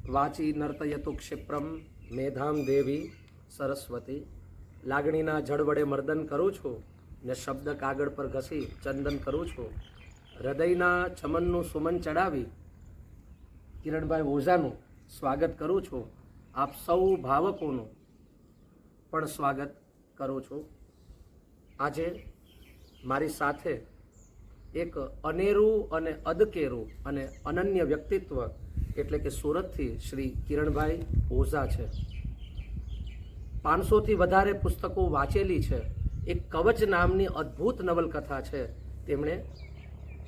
વાચી નર્તયતુ ક્ષિપ્રમ મેધામ દેવી સરસ્વતી. લાગણીના જળ વડે મર્દન કરું છું ને શબ્દ કાગળ પર ઘસી ચંદન કરું છું. હૃદયના ચમનનું સુમન ચડાવી કિરણભાઈ ઓઝાનું સ્વાગત કરું છું. આપ સૌ ભાવકોનું પણ સ્વાગત કરું છું. આજે મારી સાથે એક અનેરું અને અદકેરું અને અનન્ય વ્યક્તિત્વ એટલે કે સુરતથી શ્રી કિરણભાઈ ઓઝા છે. 500થી વધારે પુસ્તકો વાંચેલી છે. એક કવચ નામની અદ્ભુત નવલકથા છે તેમણે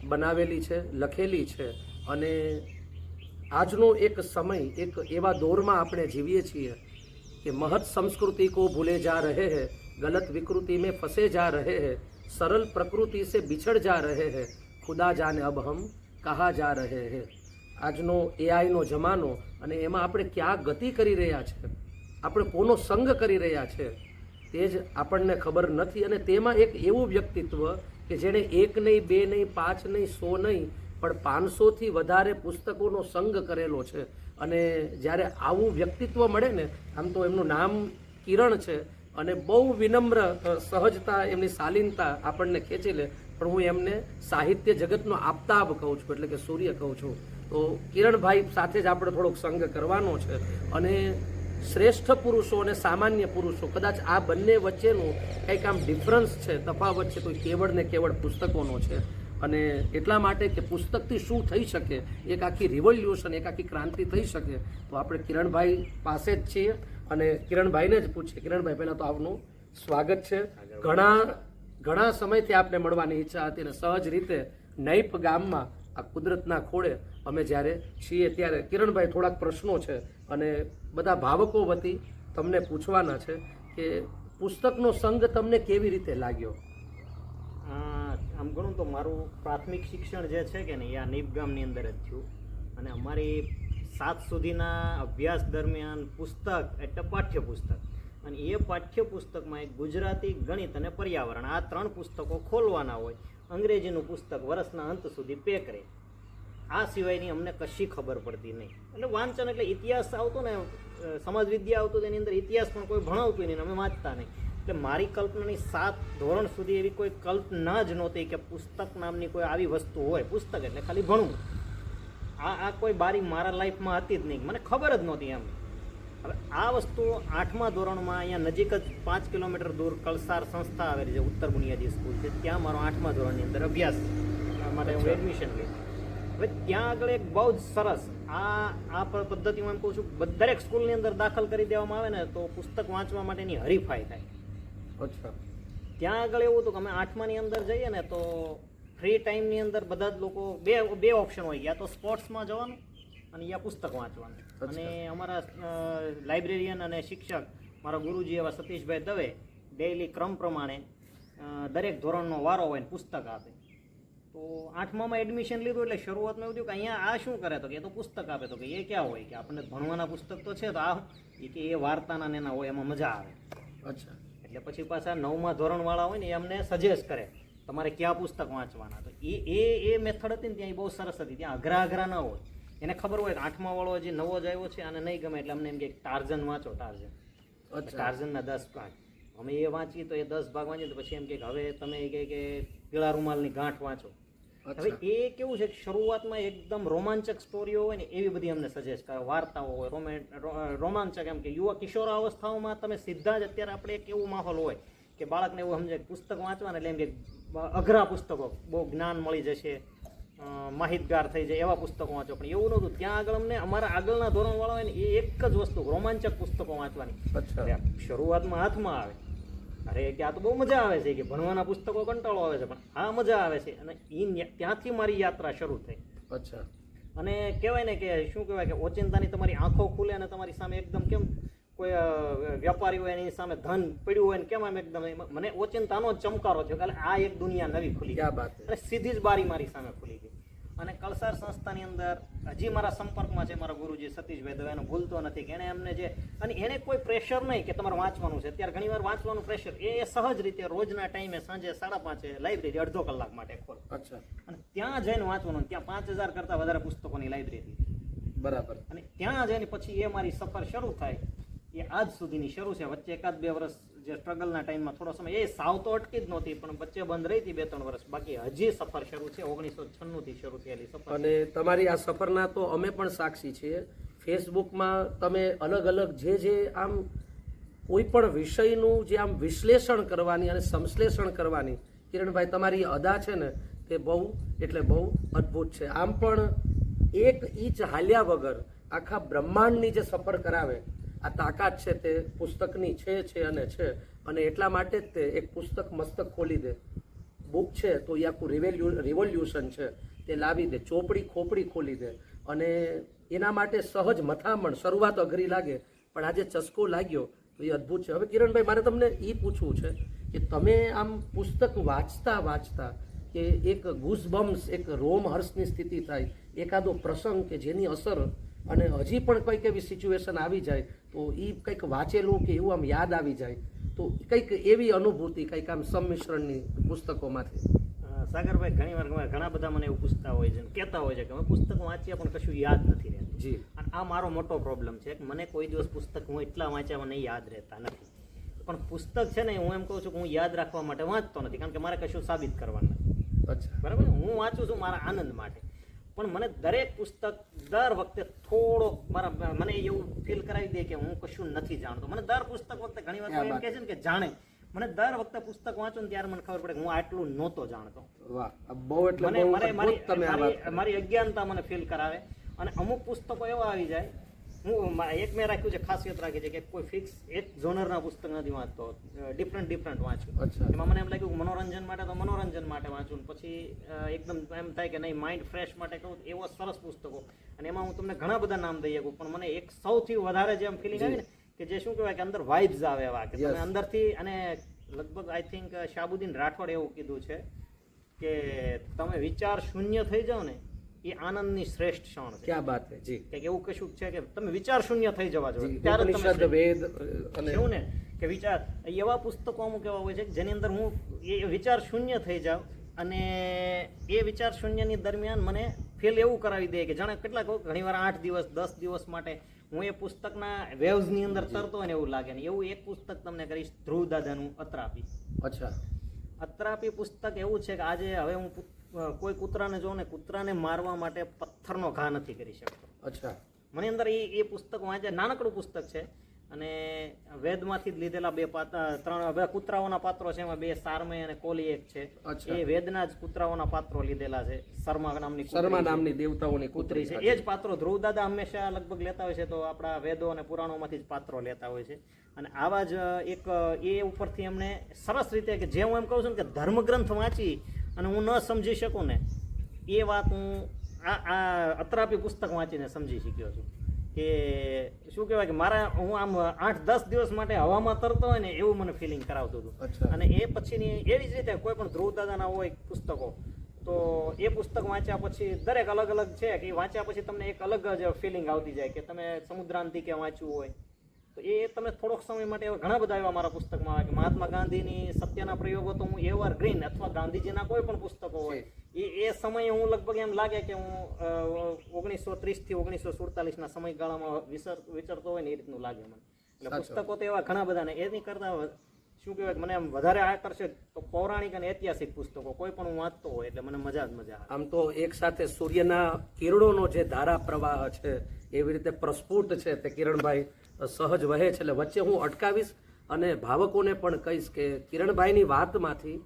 બનાવેલી છે, લખેલી છે. અને આજનો એક સમય એક એવા દौરમાં આપણે જીવીએ છીએ कि महत संस्कृति को भूले जा रहे हैं, गलत विकृति में फंसे जा रहे हैं, सरल प्रकृति से बिछड़ जा रहे हैं, खुदा जाने अब हम कहाँ जा रहे हैं. આજનો એઆઈનો જમાનો અને એમાં આપણે ક્યાં ગતિ કરી રહ્યા છે, આપણે કોનો સંગ કરી રહ્યા છે તે જ આપણને ખબર નથી. અને તેમાં એક એવું વ્યક્તિત્વ કે જેણે 1 નહીં 2 નહીં 5 નહીં 100 નહીં પણ 500થી વધારે પુસ્તકોનો સંગ કરેલો છે. અને જ્યારે આવું વ્યક્તિત્વ મળે ને, આમ તો એમનું નામ કિરણ છે અને બહુ વિનમ્ર સહજતા, એમની શાલીનતા આપણને ખેંચી લે. પણ હું એમને સાહિત્ય જગતનો આફતાબ કહું છું, એટલે કે સૂર્ય કહું છું. તો કિરણભાઈ સાથે જ આપણે થોડોક સંગ કરવાનો છે. અને શ્રેષ્ઠ પુરુષો અને સામાન્ય પુરુષો, કદાચ આ બંને વચ્ચેનું કંઈક આમ ડિફરન્સ છે, તફાવત છે, તો કેવળ ને કેવળ પુસ્તકોનો છે. અને એટલા માટે કે પુસ્તકથી શું થઈ શકે, એક આખી રિવોલ્યુશન, એક આખી ક્રાંતિ થઈ શકે, તો આપણે કિરણભાઈ પાસે જ છીએ અને કિરણભાઈને જ પૂછીએ. કિરણભાઈ, પહેલાં તો આપનું સ્વાગત છે. ઘણા સમયથી આપને મળવાની ઈચ્છા હતી અને સહજ રીતે નૈપ ગામમાં આ કુદરતના ખોળે અમે જ્યારે છીએ ત્યારે કિરણભાઈ થોડાક પ્રશ્નો છે અને બધા ભાવકો વતી તમને પૂછવાના છે કે પુસ્તકનો સંગ તમને કેવી રીતે લાગ્યો? આમ ગણું તો મારું પ્રાથમિક શિક્ષણ જે છે કે ને એ આ નીપ ગામની અંદર જ થયું. અને અમારી 7 સુધીના અભ્યાસ દરમિયાન પુસ્તક એટલે પાઠ્યપુસ્તક, અને એ પાઠ્યપુસ્તકમાં એક ગુજરાતી, ગણિત અને પર્યાવરણ, આ 3 પુસ્તકો ખોલવાના હોય. અંગ્રેજીનું પુસ્તક વર્ષના અંત સુધી પેક રહે. આ સિવાયની અમને કશી ખબર પડતી નહીં. એટલે વાંચન એટલે ઇતિહાસ આવતો ને, સમાજ વિદ્યા આવતો, તેની અંદર ઇતિહાસ પણ કોઈ ભણાવતું નહીં, અમે વાંચતા નહીં. એટલે મારી કલ્પનાની 7 ધોરણ સુધી એવી કોઈ કલ્પના જ નહોતી કે પુસ્તક નામની કોઈ આવી વસ્તુ હોય. પુસ્તક એટલે ખાલી ભણવું, આ કોઈ બારી મારા લાઈફમાં હતી જ નહીં, મને ખબર જ નહોતી એમ. હવે આ વસ્તુ 8મા ધોરણમાં અહીંયા નજીક જ 5 કિલોમીટર દૂર કલસાર સંસ્થા આવેલી છે, ઉત્તર બુનિયાદી સ્કૂલ છે, ત્યાં મારો 8મા ધોરણની અંદર અભ્યાસ માટે હું એડમિશન લીધું. હવે ત્યાં આગળ એક બહુ જ સરસ આ પદ્ધતિમાં એમ કહું છું, દરેક સ્કૂલની અંદર દાખલ કરી દેવામાં આવે ને તો પુસ્તક વાંચવા માટેની હરીફાઈ થાય. અચ્છા. ત્યાં આગળ એવું હતું કે અમે 8માની અંદર જઈએ ને તો ફ્રી ટાઈમની અંદર બધા જ લોકો બે ઓપ્શન હોય, યા તો સ્પોર્ટ્સમાં જવાનું અને યા પુસ્તક વાંચવાનું. અને અમારા લાઇબ્રેરિયન અને શિક્ષક મારા ગુરુજી એવા સતીશભાઈ દવે ડેઇલી ક્રમ પ્રમાણે દરેક ધોરણનો વારો હોય ને પુસ્તક આપે. તો 8મામાં એડમિશન લીધું એટલે શરૂઆતમાં એવું થયું કે અહીંયા આ શું કરે, તો કે એ તો પુસ્તક આપે. તો કે એ ક્યાં હોય, કે આપણને ભણવાના પુસ્તક તો છે, તો આ કે એ વાર્તાના ને એના હોય, એમાં મજા આવે. અચ્છા. એટલે પછી પાછા 9મા ધોરણવાળા હોય ને એ અમને સજેસ્ટ કરે તમારે ક્યાં પુસ્તક વાંચવાના. તો એ મેથડ હતી ને ત્યાં એ બહુ સરસ હતી. ત્યાં અઘરા ના હોય, એને ખબર હોય કે 8મા વાળો જે નવો જ આવ્યો છે આને નહીં ગમે, એટલે અમને એમ કે ટાર્ઝન વાંચો, ટાર્ઝનના 10 ભાગ. અમે એ વાંચીએ તો એ 10 ભાગ વાંચીએ તો પછી એમ કે હવે તમે કે પીળા રૂમાલની ગાંઠ વાંચો. હવે એ કેવું છે કે શરૂઆતમાં એકદમ રોમાંચક સ્ટોરીઓ હોય ને એવી બધી અમને સજેસ્ટ કરે, વાર્તાઓ હોય, રોમાંચક, એમ કે યુવા કિશોરાવસ્થાઓમાં તમે સીધા જ અત્યારે આપણે એક એવું માહોલ હોય કે બાળકને એવું સમજે કે પુસ્તક વાંચવાના એટલે એમ કે અઘરા પુસ્તકો, બહુ જ્ઞાન મળી જશે, માહિતગાર થઈ જાય એવા પુસ્તકો વાંચો. પણ એવું નહોતું. ત્યાં આગળ અમને અમારા આગળના ધોરણવાળા હોય ને એ એક જ વસ્તુ, રોમાંચક પુસ્તકો વાંચવાની. શરૂઆતમાં હાથમાં આવે, અરે કે આ તો બહુ મજા આવે છે, કે ભણવાના પુસ્તકો કંટાળો આવે છે, પણ આ મજા આવે છે. અને ત્યાંથી મારી યાત્રા શરૂ થઈ. અચ્છા. અને કહેવાય ને કે શું કહેવાય કે ઓચિંતાની તમારી આંખો ખુલે અને તમારી સામે એકદમ કેમ કોઈ વેપારી હોય એની સામે ધન પડ્યું હોય ને કેમ આમ એકદમ મને ઓચિંતાનો જ ચમકારો થયો કે આ એક દુનિયા નવી ખુલી ગઈ. અને સીધી જ બારી મારી સામે ખુલી ગઈ. અને કલસાર સંસ્થાની અંદર હજી મારા સંપર્કમાં છે મારા ગુરુજી સતીશભાઈ દવે, એનો ભૂલતો નથી કે એણે અમને જે, અને એને કોઈ પ્રેશર નહીં કે તમારે વાંચવાનું છે. અત્યારે ઘણી વાર વાંચવાનું પ્રેશર, એ સહજ રીતે રોજના ટાઈમે સાંજે 5:30 લાઇબ્રેરી અડધો કલાક માટે ખોલ. અચ્છા. અને ત્યાં જઈને વાંચવાનું. ત્યાં 5000 કરતાં વધારે પુસ્તકોની લાઇબ્રેરી. બરાબર. અને ત્યાં જઈને પછી એ મારી સફર શરૂ થાય એ આજ સુધીની શરૂ છે. વચ્ચે 1-2 વર્ષ જે સ્ટ્રગલના ટાઈમમાં થોડો સમય એ સાવ તો અટકી જ નહોતી, પણ વચ્ચે બંધ રહી હતી 2-3 વર્ષ. બાકી હજી સફર શરૂ છે. 1996 થી શરૂ થયેલી સફર. અને તમારી આ સફરના તો અમે પણ સાક્ષી છીએ. ફેસબુકમાં તમે અલગ અલગ જે આમ કોઈ પણ વિષયનું જે આમ વિશ્લેષણ કરવાની અને સંશ્લેષણ કરવાની કિરણભાઈ તમારી અદા છે ને તે બહુ એટલે બહુ અદ્ભુત છે. આમ પણ 1 ઇંચ હાલ્યા વગર આખા બ્રહ્માંડની જે સફર કરાવે આ તાકાત છે તે પુસ્તકની છે અને એટલા માટે જ તે એક પુસ્તક મસ્તક ખોલી દે, બુક છે તો એ આખું રિવોલ્યુશન છે તે લાવી દે, ચોપડી ખોપડી ખોલી દે. અને એના માટે સહજ મથામણ, શરૂઆત અઘરી લાગે પણ આજે ચસ્કો લાગ્યો તો એ અદ્ભુત છે. હવે કિરણભાઈ મારે તમને એ પૂછવું છે કે તમે આમ પુસ્તક વાંચતા કે એક ગૂઝબમ્સ, એક રોમહર્ષની સ્થિતિ થાય, એકાદો પ્રસંગ કે જેની અસર અને હજી પણ કંઈક એવી સિચ્યુએશન આવી જાય તો એ કંઈક વાંચેલું કે એવું આમ યાદ આવી જાય તો કંઈક એવી અનુભૂતિ કંઈક આમ સંમિશ્રણની પુસ્તકોમાંથી? સાગરભાઈ ઘણા બધા મને એવું પૂછતા હોય છે, કહેતા હોય છે કે અમે પુસ્તક વાંચ્યા પણ કશું યાદ નથી રહેતું. જી, અને આ મારો મોટો પ્રોબ્લેમ છે કે મને કોઈ દિવસ પુસ્તક હું એટલા વાંચ્યા મને યાદ રહેતા નથી. પણ પુસ્તક છે ને હું એમ કહું છું કે હું યાદ રાખવા માટે વાંચતો નથી, કારણ કે મારે કશું સાબિત કરવાનું નથી. અચ્છા, બરાબર. હું વાંચું છું મારા આનંદ માટે, પણ મને દરેક પુસ્તક દર વખતે થોડો મને એવું ફીલ કરાવી દે કે હું કશું નથી જાણતો. મને દર પુસ્તક વખતે ઘણી વાર એમ કહે છે ને કે જાણે, મને દર વખતે પુસ્તક વાંચું ને ત્યારે મને ખબર પડે કે હું આટલું નહોતો જાણતો. વાહ, બહુ એટલે બહુ અદ્ભુત તમે આ વાત કરી. મારી અજ્ઞાનતા મને ફીલ કરાવે. અને અમુક પુસ્તકો એવા આવી જાય, હું મેં રાખ્યું છે, ખાસિયત રાખી છે કે કોઈ ફિક્સ એક ઝોનરના પુસ્તક નથી વાંચતો, ડિફરન્ટ વાંચું. એમાં મને એમ લાગ્યું કે મનોરંજન માટે તો મનોરંજન માટે વાંચું, પછી એકદમ એમ થાય કે નહીં માઇન્ડ ફ્રેશ માટે કહું એવા સરસ પુસ્તકો. અને એમાં હું તમને ઘણા બધા નામ દઈ શકું, પણ મને એક સૌથી વધારે જે ફિલિંગ આવી ને કે જે શું કહેવાય કે અંદર વાઇબ્સ આવે એવા કે તમે અંદરથી. અને લગભગ આઈ થિંક શાહબુદ્દીન રાઠોડ એવું કીધું છે કે તમે વિચાર શૂન્ય થઈ જાઓ ને એ આનંદની શ્રેષ્ઠ ક્ષણ છે. ક્યાં વાત છે જી. કે એવું કશું છે કે તમે વિચાર શૂન્ય થઈ જવા જોઈએ ત્યારે તમે વેદ અને એવું ને કે વિચાર એવા પુસ્તકો અમુક એવા હોય છે જેની અંદર હું એ વિચાર શૂન્ય થઈ જાઉં અને એ વિચાર શૂન્યની દરમિયાન મને ફીલ એવું કરાવી દે કે જાણે કેટલાક ઘણી વાર 8 દિવસ 10 દિવસ માટે હું એ પુસ્તકના વેવ્સની અંદર તરતો હોય ને એવું લાગે ને. એવું એક પુસ્તક તમને કરીશ, ધ્રુવ દાદાનું અત્રાપી. અચ્છા, અત્રાપી પુસ્તક એવું છે કે આજે હવે હું કોઈ કૂતરાને જોઉં ને કૂતરાને મારવા માટે પથ્થરનો ઘા નથી કરી શકતો. અચ્છા, મને અંદર એ પુસ્તક વાંચે, નાનકડું પુસ્તક છે અને વેદમાંથી જ લીધેલા 3 કૂતરાઓના પાત્રો છે, એમાં 2 સારમય અને કોલી એક છે. એ વેદના જ કૂતરાઓના પાત્રો લીધેલા છે. શર્મા નામની દેવતાઓની કૂતરી છે. એ જ પાત્રો ધ્રુવ દાદા હંમેશા લગભગ લેતા હોય છે, તો આપણા વેદો અને પુરાણોમાંથી જ પાત્રો લેતા હોય છે. અને આવા જ એક એ ઉપરથી એમણે સરસ રીતે કે જે હું એમ કહું છું કે ધર્મગ્રંથ વાંચી અને હું ન સમજી શકું ને એ વાત હું આ અત્રાપી પુસ્તક વાંચીને સમજી શક્યો છું. કે શું કહેવાય કે હું આમ 8-10 દિવસ માટે હવામાં તરતો હોય ને એવું મને ફિલિંગ કરાવતું હતું. અને એ પછીની એવી જ રીતે કોઈ પણ ધ્રુવ દાદાના હોય પુસ્તકો, તો એ પુસ્તક વાંચ્યા પછી દરેક અલગ અલગ છે કે એ વાંચ્યા પછી તમને એક અલગ જ ફિલિંગ આવતી જાય કે તમે સમુદ્રાંતિકે વાંચ્યું હોય તો એ તમે થોડોક સમય માટે ઘણા બધા એવા મારા પુસ્તકમાં આવે કે મહાત્મા ગાંધીની સત્યના પ્રયોગો તો હું એવરગ્રીન, અથવા ગાંધીજીના કોઈ પણ પુસ્તકો હોય એ સમયે હું લગભગ એમ લાગે કે હું 1930 થી 1947 સમયગાળામાં વિચરતો હોય ને એ રીતનું લાગે મને. એટલે પુસ્તકો તો એવા ઘણા બધા ને એની કરતા શું કહેવાય મને આમ વધારે આકર્ષે તો પૌરાણિક અને ઐતિહાસિક પુસ્તકો કોઈ પણ હું વાંચતો હોય એટલે મને મજા આવે. આમ તો એક સાથે સૂર્યના કિરણોનો જે ધારા પ્રવાહ છે એવી રીતે પ્રસ્ફુટ છે તે કિરણભાઈ સહજ વહે છે. એટલે વચ્ચે હું અટકાવીશ અને ભાવકોને પણ કહીશ કે કિરણભાઈની વાતમાંથી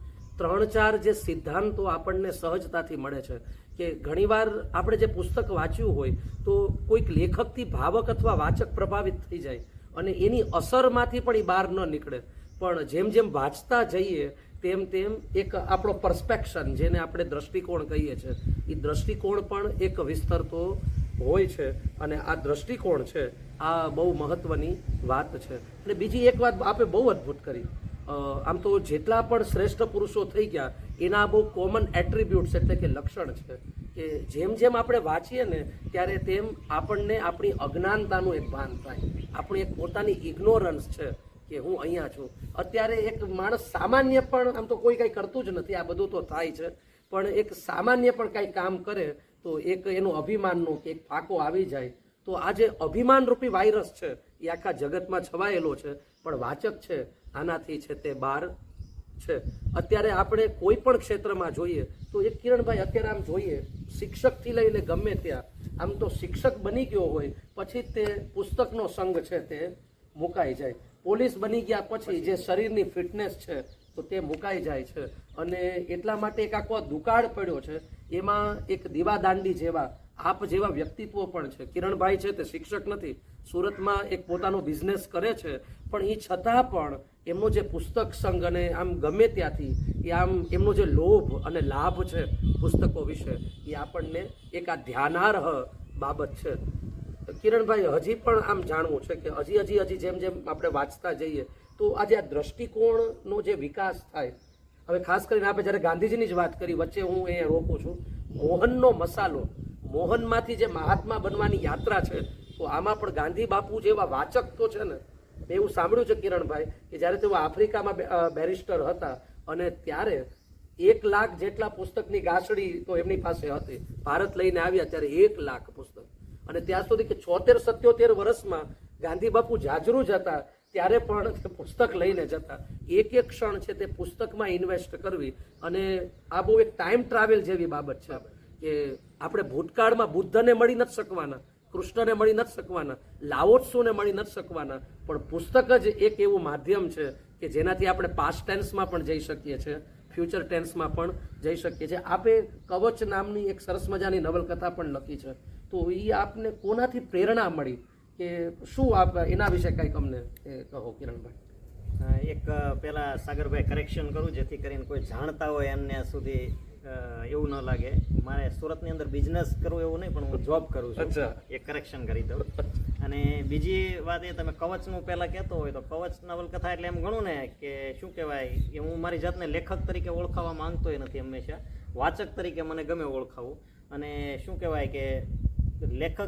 3-4 જે સિદ્ધાંતો આપણને સહજતાથી મળે છે કે ઘણીવાર આપણે જે પુસ્તક વાંચ્યું હોય તો કોઈક લેખકથી ભાવક અથવા વાચક પ્રભાવિત થઈ જાય અને એની અસરમાંથી પણ એ બહાર ન નીકળે. પણ જેમ જેમ વાંચતા જઈએ તેમ તેમ એક આપણો પર્સપેક્શન, જેને આપણે દ્રષ્ટિકોણ કહીએ છીએ, એ દ્રષ્ટિકોણ પણ એક વિસ્તરતો હોય છે. અને આ દ્રષ્ટિકોણ છે આ બહુ મહત્વની વાત છે. અને બીજી એક વાત આપે બહુ અદ્ભુત કરી, આમ તો જેટલા પણ શ્રેષ્ઠ પુરુષો થઈ ગયા એના બહુ કોમન એટ્રીબ્યુટ્સ એટલે કે લક્ષણ છે કે જેમ જેમ આપણે વાંચીએ ને ત્યારે તેમ આપણને આપણી અજ્ઞાનતાનું એક ભાન થાય, આપણી એક પોતાની ઇગ્નોરન્સ છે કે હું અહીંયા છું. અત્યારે એક માણસ સામાન્ય પણ, આમ તો કોઈ કંઈ કરતું જ નથી, આ બધું તો થાય છે, પણ એક સામાન્ય પણ કાંઈ કામ કરે તો એક એનું અભિમાનનો કે એક ફાંકો આવી જાય તો આ જે અભિમાનરૂપી વાયરસ છે એ આખા જગતમાં છવાયેલો છે, પણ વાચક છે આનાથી છે તે બહાર છે. અત્યારે આપણે કોઈ પણ ક્ષેત્રમાં જોઈએ તો એક કિરણભાઈ અત્યારે આમ જોઈએ શિક્ષકથી લઈને ગમે ત્યાં આમ તો શિક્ષક બની ગયો હોય પછી તે પુસ્તકનો સંગ છે તે મુકાઈ જાય. પોલીસ બની ગયા પછી જે શરીરની ફિટનેસ છે તો તે મુકાઈ જાય છે. અને એટલા માટે એક આખો દુકાળ પડ્યો છે. એમાં એક દીવાદાંડી જેવા આપ જેવા વ્યક્તિત્વો પણ છે. કિરણભાઈ છે તે શિક્ષક નથી, સુરતમાં એક પોતાનો બિઝનેસ કરે છે, પણ એ છતાં પણ એમનો જે પુસ્તક સંઘ અને આમ ગમે ત્યાંથી એ આમ એમનો જે લોભ અને લાભ છે પુસ્તકો વિશે એ આપણને એક આ ધ્યાનાર્હ બાબત છે. કિરણભાઈ હજી પણ આમ જાણવું છે કે હજી જેમ જેમ આપણે વાંચતા જઈએ તો આજે આ દ્રષ્ટિકોણનો જે વિકાસ થાય, હવે ખાસ કરીને આપણે જ્યારે ગાંધીજીની જ વાત કરી, વચ્ચે હું એ રોકું છું, મોહનનો મસાલો, મોહનમાંથી જે મહાત્મા બનવાની યાત્રા છે, તો આમાં પણ ગાંધી બાપુ જેવા વાચક તો છે ને. મેં એવું સાંભળ્યું છે કિરણભાઈ કે જ્યારે તેઓ આફ્રિકામાં બેરિસ્ટર હતા અને ત્યારે 1 લાખ જેટલા પુસ્તકની ગાંસડી તો એમની પાસે હતી. ભારત લઈને આવ્યા ત્યારે 1 લાખ પુસ્તક, અને ત્યાં સુધી કે 76-77 વર્ષમાં ગાંધી બાપુ જાજરૂ જ હતા ત્યારે પણ તે પુસ્તક લઈને જતા. એક ક્ષણ છે તે પુસ્તકમાં ઇન્વેસ્ટ કરવી, અને આ બહુ એક ટાઈમ ટ્રાવેલ જેવી બાબત છે કે આપણે ભૂતકાળમાં બુદ્ધને મળી નથી શકવાના, કૃષ્ણને મળી નથી શકવાના, લાઓત્સુને મળી નથી શકવાના, પણ પુસ્તક જ એક એવું માધ્યમ છે કે જેનાથી આપણે પાસ્ટ ટેન્સમાં પણ જઈ શકીએ છીએ, ફ્યુચર ટેન્સમાં પણ જઈ શકીએ છીએ. આપે કવચ નામની એક સરસ મજાની નવલકથા પણ લખી છે, તો એ આપને કોનાથી પ્રેરણા મળી કે શું આપ એના વિશે કંઈક અમને કહો કિરણભાઈ? એક પેલા સાગરભાઈ કરેક્શન કરું જેથી કરીને કોઈ જાણતા હોય એમને સુધી એવું ન લાગે. મારે સુરતની અંદર બિઝનેસ કરવું એવું નહીં, પણ હું જોબ કરું છું. એક કરેક્શન કરી દઉં. અને બીજી વાત એ, તમે કવચનું પહેલાં કહેતો હોય તો કવચ નવલકથા એટલે એમ ગણું ને કે શું કહેવાય, એ હું મારી જાતને લેખક તરીકે ઓળખાવા માંગતોય નથી, હંમેશા વાચક તરીકે મને ગમે ઓળખાવું. અને શું કહેવાય કે લેખક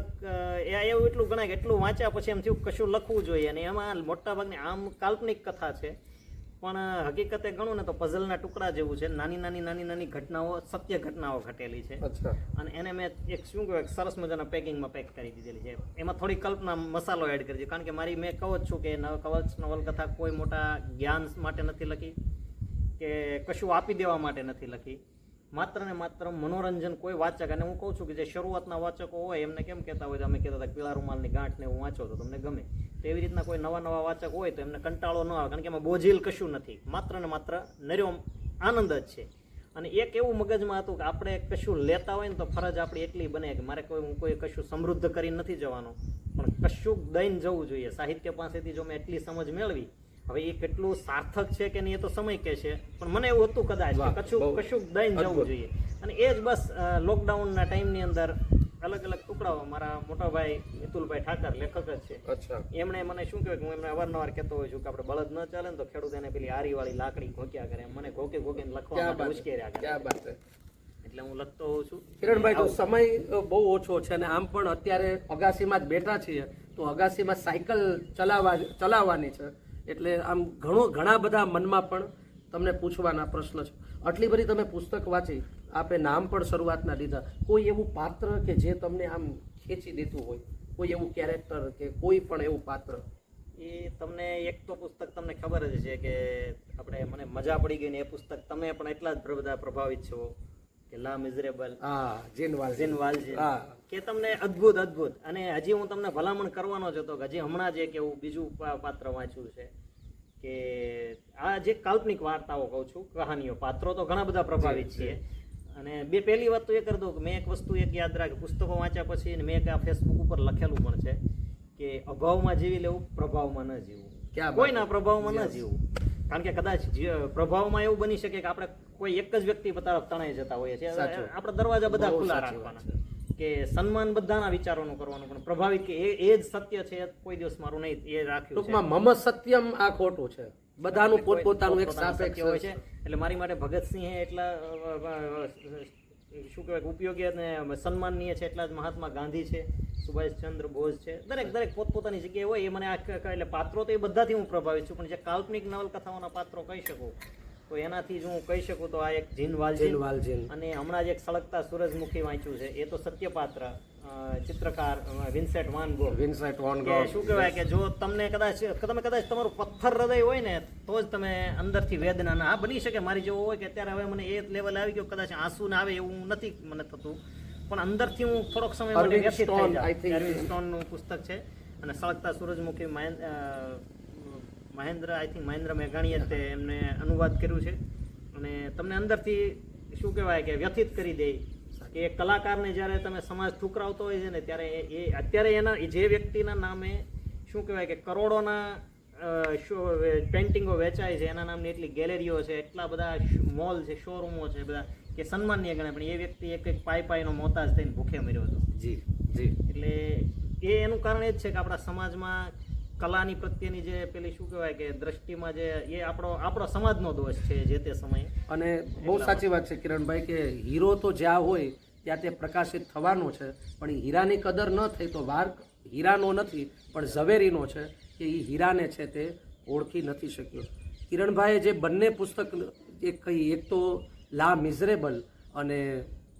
એ એવું એટલું ગણાય કે એટલું વાંચ્યા પછી એમ થયું કશું લખવું જોઈએ, અને એમાં મોટાભાગની આમ કાલ્પનિક કથા છે, પણ હકીકતે ગણું ને તો પઝલના ટુકડા જેવું છે. નાની ઘટનાઓ, સત્ય ઘટનાઓ ઘટેલી છે, અને એને મેં એક શું કહેવાય સરસ મજાના પેકિંગમાં પેક કરી દીધેલી છે. એમાં થોડી કલ્પના મસાલો એડ કરી દીધો, કારણ કે મારી મેં કહું જ છું કે કવચ નવલકથા કોઈ મોટા જ્ઞાન માટે નથી લખી કે કશું આપી દેવા માટે નથી લખી, માત્ર ને માત્ર મનોરંજન. કોઈ વાચક, અને હું કહું છું કે જે શરૂઆતના વાચકો હોય એમને કેમ કહેતા હોય, અમે કહેતા હતા પીળા રૂમાલની ગાંઠને હું વાંચો તો તમને ગમે, તો એવી રીતના કોઈ નવા વાચક હોય તો એમને કંટાળો ન આવે, કારણ કે એમાં બોજીલ કશું નથી, માત્ર ને માત્ર નર્યો આનંદ જ છે. અને એક એવું મગજમાં હતું કે આપણે કશું લેતા હોય ને તો ફરજ આપણી એટલી બને કે મારે કોઈ કશું સમૃદ્ધ કરી નથી જવાનું, પણ કશું દઈને જવું જોઈએ. સાહિત્ય પાસેથી જો મેં એટલી સમજ મેળવી, હવે એ કેટલું સાર્થક છે કે નહીં એ તો સમય કહેશે, પણ મને એવું હતું કદાચ કશું દઈને જવું જોઈએ. અને એ જ બસ લોકડાઉનના ટાઈમની અંદર અલગ અલગ ટુકડાઓ, મારા મોટા ભાઈ મિતુલભાઈ ઠાકર લેખક જ છે, એમણે મને શું કહેવાય કે હું એમને અવારનવાર કહેતો હોઉં છું કે આપણે બળદ ન ચાલે ને તો ખેડૂત એને પેલી આરીવાળી લાકડી ઘોક્યા કરે, મને ઘોકીને લખવા માટે ઉશ્કેર્યા કરે, એટલે હું લખતો હોઉં છું. કિરણભાઈ, તો સમય બહુ ઓછો છે અને આમ પણ અત્યારે અગાસીમાં જ બેઠા છીએ, તો અગાસીમાં સાયકલ ચલાવવાની છે, એટલે આમ ઘણા બધા મનમાં પણ તમને પૂછવાના પ્રશ્ન છે. આટલી બધી તમે પુસ્તક વાંચી, આપે નામ પણ શરૂઆતના લીધા, કોઈ એવું પાત્ર કે જે તમને આમ ખેંચી દીધું હોય, કોઈ એવું કેરેક્ટર કે કોઈ પણ એવું પાત્ર? એ તમને એક તો પુસ્તક તમને ખબર જ છે કે આપણે મને મજા પડી ગઈ ને એ પુસ્તક તમે પણ એટલા જ બધા પ્રભાવિત છો કે લા મિઝરેબલ, જીન વાલજેન, કે તમને અદ્ભુત. અને હજી હું તમને ભલામણ કરવાનો જ હતો કે હજી હમણાં જ એક એવું બીજું પાત્ર વાંચ્યું છે કે આ જે કાલ્પનિક વાર્તાઓ કહું છું, કહાનીઓ, પાત્રો તો ઘણા બધા પ્રભાવિત છે. અને પહેલી વાત તો એ કરી દઉં કે મેં એક વસ્તુ એક યાદ રાખી, પુસ્તકો વાંચ્યા પછી મેં એક આ ફેસબુક ઉપર લખેલું પણ છે કે અભાવમાં જીવી લેવું, પ્રભાવમાં ન જીવવું. કોઈના પ્રભાવમાં ન જીવવું, કારણ કે કદાચ પ્રભાવમાં એવું બની શકે કે આપણે કોઈ એક જ વ્યક્તિ તરફ તણાઈ જતા હોઈએ છીએ, આપણે દરવાજા બધા ખુલ્લા રાખવાના, કે સન્માન બધાના વિચારોનું કરવાનું, પણ પ્રભાવિત કે એ જ સત્ય છે કોઈ દિવસ મારું નહીં, એ રાખ્યું. ટૂંકમાં મમ સત્યમ આ ખોટું છે, બધાનું પોતપોતાનું એક સાપેક્ષ હોય છે. એટલે મારી માટે ભગતસિંહ એટલા શું કહેવાય ઉપયોગી અને સન્માનનીય છે, એટલા જ મહાત્મા ગાંધી છે, સુભાષચંદ્ર બોઝ છે, દરેક પોતપોતાની જગ્યાએ હોય. એ મને એટલે પાત્રો તો એ બધાથી હું પ્રભાવિત છું, પણ જે કાલ્પનિક નવલકથાઓના પાત્રો કહી શકું તો એનાથી જ હું કહી શકું તો આ એક જીન વાલજેન. અને હમણાં જ એક સળગતા સૂરજમુખી વાંચ્યું છે, એ તો સત્ય પાત્ર ચિત્રકાર Vincent van Gogh Vincent van કે ગોગ. શું કહેવાય કે જો તમને તમે કદાચ તમારું પથ્થર હૃદય હોય ને તો જ તમે અંદરથી વેદના ના બની શકે મારી જેવો હોય કે અત્યારે હવે મને એ લેવલ આવી ગયો કદાચ આંસુ ના આવે એવું નથી મને થતું પણ અંદરથી હું થોડોક સમય માટે અરવિંદ વ્યથિત થઈ સ્ટોન, જાઉં. I think. અરવિંદ સ્ટોનનું પુસ્તક છે અને સળગતા સૂરજમુખી મહેન્દ્ર મેઘાણીએ તે એમને અનુવાદ કર્યું છે અને તમને અંદરથી શું કહેવાય કે વ્યથિત કરી દે કે એક કલાકારને જ્યારે તમે સમાજ ઠુકરાવતો હોય છે ને ત્યારે એ અત્યારે એના જે વ્યક્તિના નામે શું કહેવાય કે કરોડોના પેઇન્ટિંગો વેચાય છે એના નામની એટલી ગેલેરીઓ છે એટલા બધા મોલ છે શોરૂમો છે બધા કે સન્માનીય ગણાય પણ એ વ્યક્તિ એક પાઈનો મોતાજ થઈને ભૂખે મર્યો હતો. જી જી. એટલે એ એનું કારણ એ જ છે કે આપણા સમાજમાં કલાની પ્રત્યેની જે પેલી શું કહેવાય કે દ્રષ્ટિમાં જે એ આપણો સમાજનો દોષ છે જે તે સમયે. અને બહુ સાચી વાત છે કિરણભાઈ કે હીરો તો જ્યાં હોય ત્યાં તે પ્રકાશિત થવાનો છે પણ એ હીરાની કદર ન થઈ તો વાર હીરાનો નથી પણ ઝવેરીનો છે કે એ હીરાને છે તે ઓળખી નથી શક્યો. કિરણભાઈએ જે બંને પુસ્તક એક તો લા મિઝરેબલ અને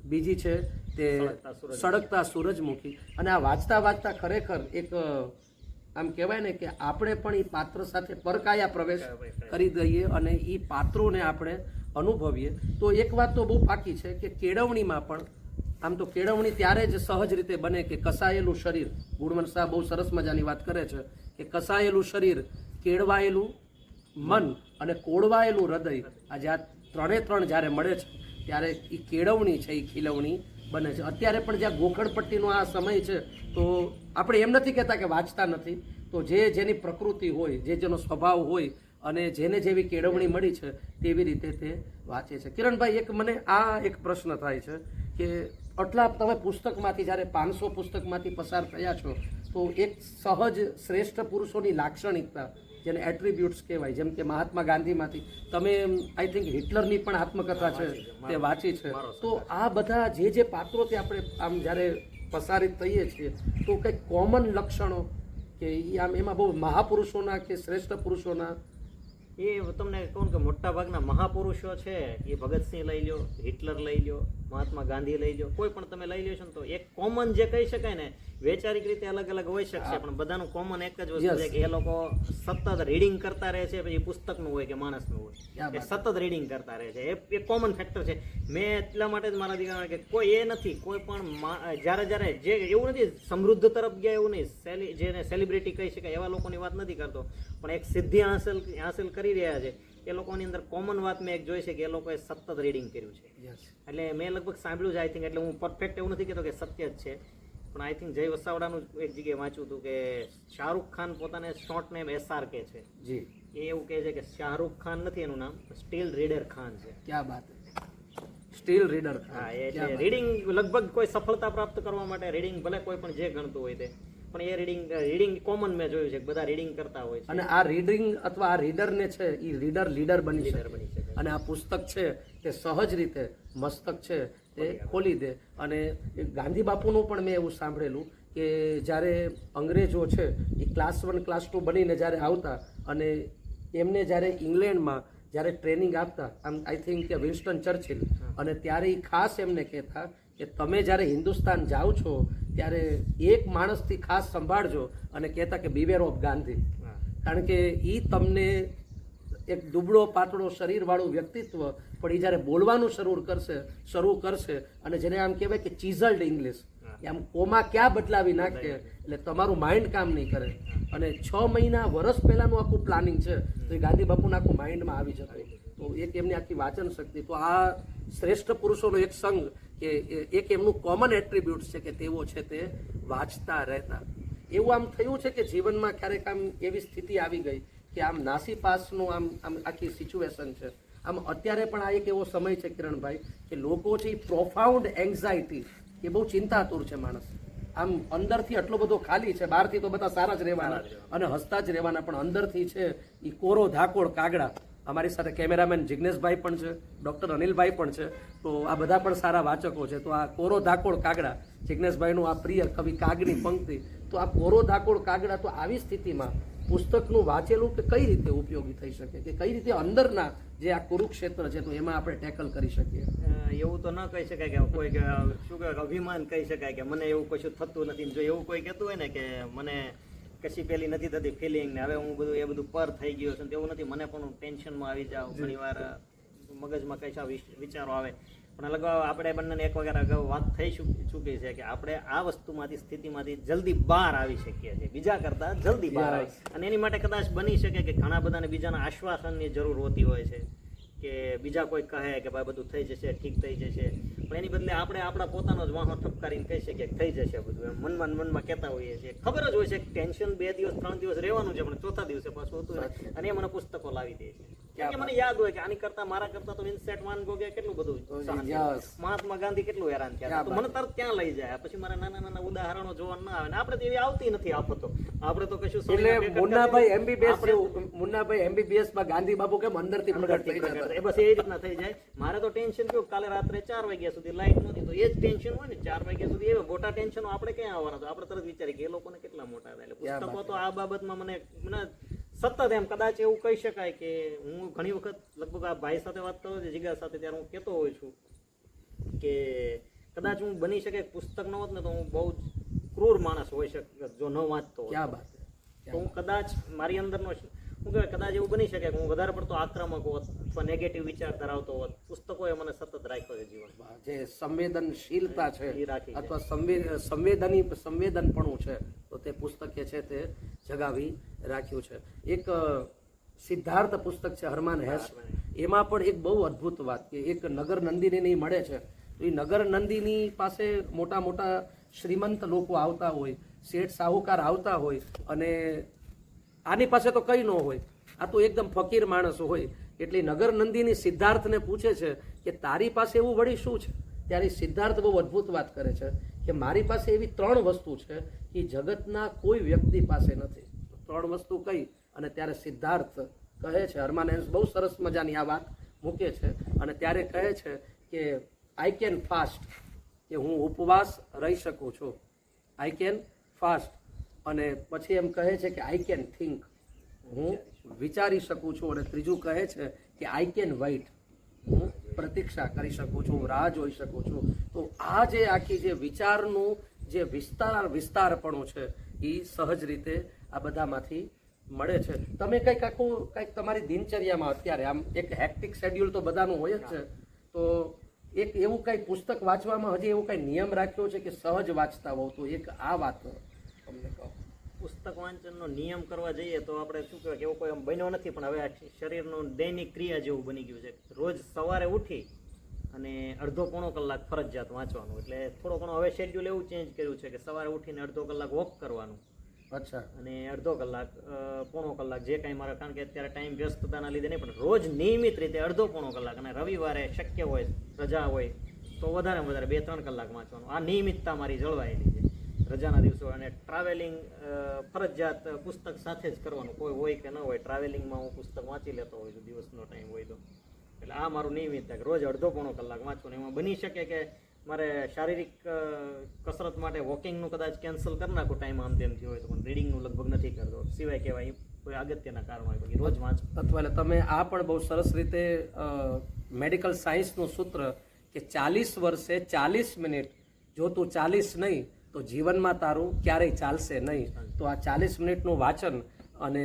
બીજી છે તે સળગતા સૂરજમુખી અને આ વાંચતા ખરેખર એક આમ કહેવાય ને કે આપણે પણ એ પાત્ર સાથે પરકાયા પ્રવેશ કરી દઈએ અને એ પાત્રોને આપણે અનુભવીએ તો એક વાત તો બહુ પાકી છે કે કેળવણીમાં પણ આમ તો કેળવણી ત્યારે જ સહજ રીતે બને કે કસાયેલું શરીર ગુણવંત સાહેબ બહુ સરસ મજાની વાત કરે છે કે કસાયેલું શરીર કેળવાયેલું મન અને કોળવાયેલું હૃદય આજે આ ત્રણ જ્યારે મળે છે ત્યારે એ કેળવણી છે એ ખીલવણી બને છે. અત્યારે પણ જ્યાં ગોખણપટ્ટીનો આ સમય છે તો આપણે એમ નથી કહેતા કે વાંચતા નથી તો જેની પ્રકૃતિ હોય જેનો સ્વભાવ હોય અને જેને જેવી કેળવણી મળી છે તેવી રીતે તે વાંચે છે. કિરણભાઈ એક મને આ એક પ્રશ્ન થાય છે કે આટલા તમે પુસ્તકમાંથી જ્યારે 500 પુસ્તકમાંથી પસાર થયા છો તો એક સહજ શ્રેષ્ઠ પુરુષોની લાક્ષણિકતા જેને એટ્રીબ્યુટ્સ કહેવાય જેમ કે મહાત્મા ગાંધીમાંથી તમે આઈ થિંક હિટલરની પણ આત્મકથા છે તે વાંચી છે તો આ બધા જે પાત્રોથી આપણે આમ જ્યારે પસારિત થઈએ છીએ તો કંઈક કોમન લક્ષણો કે આમ એમાં બહુ મહાપુરુષોના કે શ્રેષ્ઠ પુરુષોના એ તમને કહું કે મોટા ભાગના મહાપુરુષો છે એ ભગતસિંહ લઈ લો, હિટલર લઈ લો, મહાત્મા ગાંધી લઈ લો, કોઈ પણ તમે લઈ લો છો ને તો એક કોમન જે કહી શકાય ને વૈચારિક રીતે અલગ અલગ હોઈ શકશે પણ બધાનું કોમન એક જ વસ્તુ છે કે એ લોકો સતત રીડિંગ કરતા રહે છે પછી પુસ્તકનું હોય કે માણસનું હોય એ સતત રીડિંગ કરતા રહે છે એ કોમન ફેક્ટર છે. મેં એટલા માટે જ મારા દીકરા કે કોઈ એ નથી કોઈ પણ જ્યારે જે એવું નથી સમૃદ્ધ તરફ ગયા એવું નહીં જેને સેલિબ્રિટી કહી શકાય એવા લોકોની વાત નથી કરતો પણ એક સિદ્ધિ હાંસલ કરી રહ્યા છે એ લોકોની અંદર કોમન વાત મેં એક જોઈ છે કે એ લોકોએ સતત રીડિંગ કર્યું છે. એટલે મેં લગભગ સાંભળ્યું છે આઈ થિંક એટલે હું પરફેક્ટ એવું નથી કહેતો કે સત્ય જ છે પણ આઈ થિંક જય વસાવડાનું એક જગ્યાએ વાંચ્યું હતું કે શાહરૂખ ખાન પોતાને શોર્ટ નેમ SR કહે છે. જી એ એવું કહે છે કે શાહરૂખ ખાન નથી એનું નામ સ્ટીલ રીડર ખાન છે. ક્યાં બાત સ્ટીલ રીડર. હા એટલે રીડિંગ લગભગ કોઈ સફળતા પ્રાપ્ત કરવા માટે રીડિંગ ભલે કોઈ પણ જે ગણતું હોય તે પણ એ રીડિંગ કોમન મેં જોયું છે કે બધા રીડિંગ કરતા હોય છે અને આ રીડિંગ અથવા આ રીડરને છે એ લીડર બની શકે અને આ પુસ્તક છે તે સહજ રીતે મસ્તક છે તે ખોલી દે. અને ગાંધી બાપુનું પણ મેં એવું સાંભળેલું કે જ્યારે અંગ્રેજો છે એ ક્લાસ 1 ક્લાસ 2 બનીને જ્યારે આવતા અને એમને જ્યારે ઇંગ્લેન્ડમાં જ્યારે ટ્રેનિંગ આપતા આમ આઈ થિંક કે વિન્સ્ટન ચર્ચિલ અને ત્યારે એ ખાસ એમને કહેતા કે તમે જ્યારે હિન્દુસ્તાન જાઓ છો ત્યારે એક માણસથી ખાસ સંભાળજો અને કહેતા કે બીવેર ઓફ ગાંધી કારણ કે એ તમને એક દુબળો પાતળો શરીરવાળું વ્યક્તિત્વ પણ એ જ્યારે બોલવાનું શરૂ કરશે અને જેને આમ કહેવાય કે ચીઝલ્ડ ઇંગ્લિશ આમ કોમાં ક્યાં બદલાવી નાખે એટલે તમારું માઇન્ડ કામ નહીં કરે અને 6 મહિના વર્ષ પહેલાંનું આખું પ્લાનિંગ છે તો એ ગાંધી બાપુના આખું માઇન્ડમાં આવી જતું તો એક એમની આખી વાંચન શક્તિ તો આ શ્રેષ્ઠ પુરુષોનો એક સંઘ કે એક એમનું કોમન એટ્રીબ્યુટ્સ છે કે તેઓ છે તે વાંચતા રહેતા. એવું આમ થયું છે કે જીવનમાં ક્યારેક આમ એવી સ્થિતિ આવી ગઈ કે આમ નાસીપાસનું આમ આખી સિચ્યુએશન છે આમ અત્યારે પણ આ એક એવો સમય છે કિરણભાઈ કે લોકો છે એ પ્રોફાઉન્ડ એન્ઝાયટી એ બહુ ચિંતાતુર છે માણસ આમ અંદરથી આટલો બધો ખાલી છે બહારથી તો બધા સારા જ રહેવાના અને હસતા જ રહેવાના પણ અંદરથી છે એ કોરો ધાકોડ કાગડા. અમારી સાથે કેમેરામેન જિગ્નેશભાઈ પણ છે, ડૉક્ટર અનિલભાઈ પણ છે તો આ બધા પણ સારા વાચકો છે તો આ કોરો ધાકોડ કાગડા જિગ્નેશભાઈનું આ પ્રિય કવિ કાગની પંક્તિ તો આ કોરો ધાકોડ કાગડા તો આવી સ્થિતિમાં પુસ્તકનું વાંચેલું કે કઈ રીતે ઉપયોગી થઈ શકે, કે કઈ રીતે અંદરના જે આ કુરુક્ષેત્ર છે તો એમાં આપણે ટેકલ કરી શકીએ? એવું તો ન કહી શકાય કે કોઈ શું કહેવાય અભિમાન કહી શકાય કે મને એવું કશું થતું નથી. જો એવું કોઈ કહેતું હોય ને કે મને કશી પેલી નથી થતી ફિલિંગ ને હવે હું બધું એ બધું પર થઈ ગયો છું, એવું નથી. મને પણ ટેન્શનમાં આવી જાઉં, ઘણી વાર મગજમાં કશા વિચારો આવે, પણ લગભગ આપણે બંનેને એક વખત અગાઉ વાત થઈ ચૂકી છે કે આપણે આ વસ્તુમાંથી સ્થિતિમાંથી જલ્દી બહાર આવી શકીએ છીએ, બીજા કરતાં જલ્દી બહાર આવી. અને એની માટે કદાચ બની શકે કે ઘણા બધાને બીજાના આશ્વાસનની જરૂર હોતી હોય છે કે બીજા કોઈ કહે કે ભાઈ બધું થઈ જશે, ઠીક થઈ જશે, પણ એની બદલે આપણે આપણા પોતાનો જ વાહો ઠપકારીને કહી શકીએ કે થઈ જશે બધું, એમ મનમાં કહેતા હોઈએ છીએ. ખબર જ હોય છે કે ટેન્શન 2 દિવસ 3 દિવસ રહેવાનું છે, પણ ચોથા દિવસે પાછું હોતું નથી. અને એ મને પુસ્તકો લાવી દે છે, કેમ કે મને યાદ હોય કે આની કરતા મારા કરતા તો વિન્સેન્ટ વાન ગોગે કેટલું બધું સહન કર્યું, મહાત્મા ગાંધી કેટલું હેરાન થયા, તો મને તરત ત્યાં લઈ જાય. પછી મારા નાના નાના ઉદાહરણો જોવા ના આવે, ને આપણે તો એવી આવતી નથી આફતો, આપણે તો કશું એટલે મુન્નાભાઈ એમબીબીએસ માં ગાંધી બાપુ કેમ અંદરથી પ્રગટ થઈ જતા, બસ એ રીતના થઈ જાય. મારે તો ટેન્શન કેવું, કાલે રાત્રે 4 વાગ્યા સુધી લાઈટ નહોતી, તો એ જ ટેન્શન હોય ને 4 વાગ્યા સુધી. એ મોટા ટેન્શનો આપણે ક્યાં આવવાના, તો આપણે તરત વિચારીએ કે એ લોકોને કેટલા મોટા હતા. એટલે પુસ્તકો તો આ બાબતમાં મને સતત એમ કદાચ એવું કહી શકાય કે હું ઘણી વખત લગભગ આ ભાઈ સાથે વાત કરું છું, જીગા સાથે, ત્યારે હું કહેતો હોઉં છું કે કદાચ હું બની શકે પુસ્તક ન હોત ને તો હું બહુ જ ક્રૂર માણસ હોઈ શકે જો ન વાંચતો હોત. તો હું કદાચ મારી અંદરનો શું કહેવાય, કદાચ એવું બની શકે કે હું વધારે પડતો આક્રમક હોત અથવા નેગેટિવ વિચાર ધરાવતો હોત. પુસ્તકોએ મને સતત રાખ્યો છે જીવનમાં. જે સંવેદનશીલતા છે એ રાખી અથવા સંવેદનપણું છે તો તે પુસ્તકે છે તે જગાવી રાખ્યું છે. એક સિદ્ધાર્થ પુસ્તક છે હરમાન હેસ, એમાં પણ એક બહુ અદ્ભુત વાત કે એક નગર નંદિની મળે છે, તો એ નગર નંદિની પાસે મોટા મોટા શ્રીમંત લોકો આવતા હોય, શેઠ સાહુકાર આવતા હોય, અને આની પાસે તો કંઈ ન હોય, આ તો એકદમ ફકીર માણસ હોય. એટલે નગર નંદિની સિદ્ધાર્થને પૂછે છે કે તારી પાસે એવું વળી શું છે? ત્યારે સિદ્ધાર્થ બહુ અદ્ભુત વાત કરે છે કે મારી પાસે એવી 3 વસ્તુ છે કે જગતના કોઈ વ્યક્તિ પાસે નથી. 3 વસ્તુ કઈ? અને ત્યારે સિદ્ધાર્થ કહે છે, હરમાન હેસ બહુ સરસ મજાની આ વાત મૂકે છે, અને ત્યારે કહે છે કે આઈ કેન ફાસ્ટ, કે હું ઉપવાસ રહી શકું છું, આઈ કેન ફાસ્ટ. અને પછી એમ કહે છે કે આઈ કેન થિંક, હું વિચારી શકું છું. અને ત્રીજું કહે છે કે આઈ કેન વેઇટ, હું પ્રતીક્ષા કરી શકું છું, હું રાહ જોઈ શકું છું. તો આ જે આખી જે વિચારનું જે વિસ્તારપણું છે એ સહજ રીતે આ બધામાંથી મળે છે. તમે કંઈક તમારી દિનચર્યામાં અત્યારે આમ એક હેક્ટિક શેડ્યુલ તો બધાનું હોય જ છે, તો એક એવું કંઈ પુસ્તક વાંચવામાં હજી એવું કંઈ નિયમ રાખ્યો છે કે સહજ વાંચતા હોવ તો એક આ વાત તમને કહો. પુસ્તક વાંચનનો નિયમ કરવા જઈએ તો આપણે શું કહેવાય કે એવો કોઈ બન્યો નથી, પણ હવે આ શરીરનું દૈનિક ક્રિયા જેવું બની ગયું છે. રોજ સવારે ઉઠી અને અડધો પોણો કલાક ફરજિયાત વાંચવાનું. એટલે થોડો ઘણો હવે શેડ્યુલ એવું ચેન્જ કર્યું છે કે સવારે ઉઠીને અડધો કલાક વોક કરવાનું, અચ્છા, અને અડધો કલાક પોણો કલાક જે કાંઈ મારે, કારણ કે અત્યારે ટાઈમ વ્યસ્તતાના લીધે નહીં, પણ રોજ નિયમિત રીતે અડધો પોણો કલાક, અને રવિવારે શક્ય હોય રજા હોય તો વધારે 2-3 કલાક વાંચવાનું. આ નિયમિતતા મારી જળવાયેલી છે રજાના દિવસો. અને ટ્રાવેલિંગ ફરજિયાત પુસ્તક સાથે જ કરવાનું, કોઈ હોય કે ન હોય. ટ્રાવેલિંગમાં હું પુસ્તક વાંચી લેતો હોઉં છું દિવસનો ટાઈમ હોય તો. એટલે આ મારું નિયમિતતા કે રોજ અડધો પોણો કલાક વાંચવાનું. એમાં બની શકે કે મારે શારીરિક કસરત માટે વોકિંગનું કદાચ કેન્સલ કરી નાખું, ટાઈમ આમ તેમથી હોય તો, પણ રીડિંગનું લગભગ નથી કરતો, સિવાય કહેવાય કોઈ અગત્યના કારણ હોય બાકી રોજ વાંચ. અથવા એટલે તમે આ પણ બહુ સરસ રીતે મેડિકલ સાયન્સનું સૂત્ર કે 40 વર્ષે 40 મિનિટ જો તું 40 નહીં તો જીવનમાં તારું ક્યારેય ચાલશે નહીં. તો આ 40 મિનિટનું વાંચન અને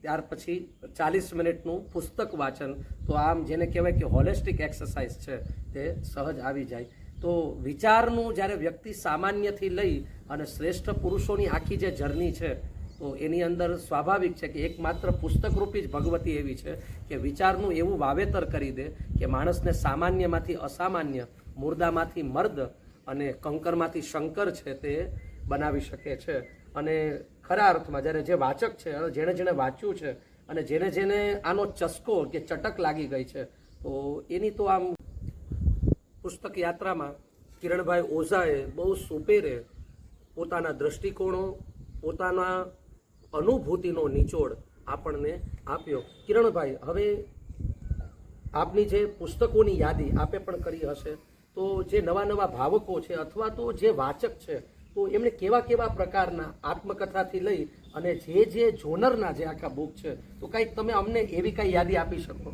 ત્યાર પછી 40 મિનિટનું પુસ્તક વાંચન, તો આમ જેને કહેવાય કે હોલિસ્ટિક એક્સરસાઇઝ છે તે સહજ આવી જાય. તો વિચારનું જ્યારે વ્યક્તિ સામાન્યથી લઈ અને શ્રેષ્ઠ પુરુષોની આખી જે જર્ની છે તો એની અંદર સ્વાભાવિક છે કે એકમાત્ર પુસ્તકરૂપી જ ભગવતી એવી છે કે વિચારનું એવું વાવેતર કરી દે કે માણસને સામાન્યમાંથી અસામાન્ય, મુર્દામાંથી મર્દ અને કંકરમાંથી શંકર છે તે બનાવી શકે છે. અને ખરા અર્થમાં જ્યારે જે વાચક છે, જેણે વાંચ્યું છે અને જેને આનો ચસ્કો કે ચટક લાગી ગઈ છે, તો એની તો આમ પુસ્તક યાત્રામાં કિરણભાઈ ઓઝાએ બહુ સુપેરે પોતાના દ્રષ્ટિકોણો, પોતાના અનુભૂતિનો નિચોડ આપણને આપ્યો. કિરણભાઈ, હવે આપની જે પુસ્તકોની યાદી આપે પણ કરી હશે, તો જે નવા ભાવકો છે અથવા તો જે વાચક છે તો એમણે કેવા કેવા પ્રકારના આત્મકથાથી લઈ અને જે જોનરના જે આખા બુક છે તો કંઈક તમે અમને એવી કાંઈ યાદી આપી શકો?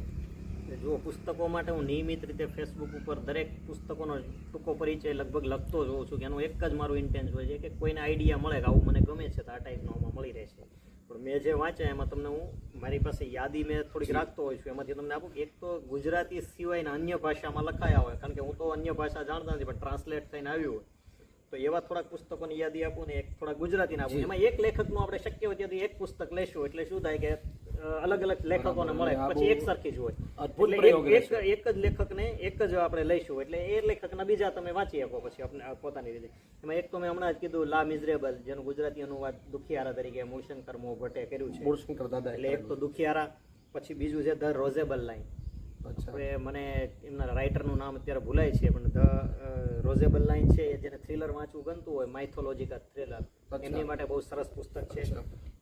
જો પુસ્તકો માટે હું નિયમિત રીતે ફેસબુક ઉપર દરેક પુસ્તકોનો ટૂંકો પરિચય લગભગ લખતો જ હોઉં છું કે એનું એક જ મારું ઇન્ટેન્સ હોય છે કે કોઈને આઈડિયા મળે કે આવું મને ગમે છે તો આ ટાઈપનો આમાં મળી રહેશે. પણ મેં જે વાંચ્યા એમાં તમને હું મારી પાસે યાદી મેં થોડીક રાખતો હોઉં છું. એમાંથી તમને આપું એક તો ગુજરાતી સિવાયના અન્ય ભાષામાં લખાયા હોય, કારણ કે હું તો અન્ય ભાષા જાણતા નથી, પણ ટ્રાન્સલેટ થઈને આવ્યું હોય તો એવા થોડાક પુસ્તકોની યાદી આપું ને એક થોડાક ગુજરાતીના આપું. એમાં એક લેખકનું આપણે શક્ય હોય ત્યાંથી એક પુસ્તક લેશું એટલે શું થાય કે અલગ અલગ લેખકોને મળે, પછી એક સરખી જ હોય. એટલે એક જ લેખકને એક જ આપણે લઈશું એટલે એ લેખકના બીજા તમે વાંચી શકો પછી આપણે પોતાની રીતે. એમાં એક તો મેં હમણાં જ કીધું લા મિઝરેબલ, જેનું ગુજરાતી અનુવાદ દુખિયારા તરીકે મૂળશંકર મો ભટ્ટે કર્યું છે. મૂળશંકર દાદા એટલે એક તો દુખિયારા, પછી બીજું છે ધ રોઝેબલ લાઈન. હવે મને એમના રાઇટરનું નામ અત્યારે ભૂલાય છે, પણ ધ રોઝેબલ લાઈન છે જેને થ્રિલર વાંચવું ગમતું હોય, માઇથોલોજીકલ થ્રિલર, એમની માટે બહુ સરસ પુસ્તક છે.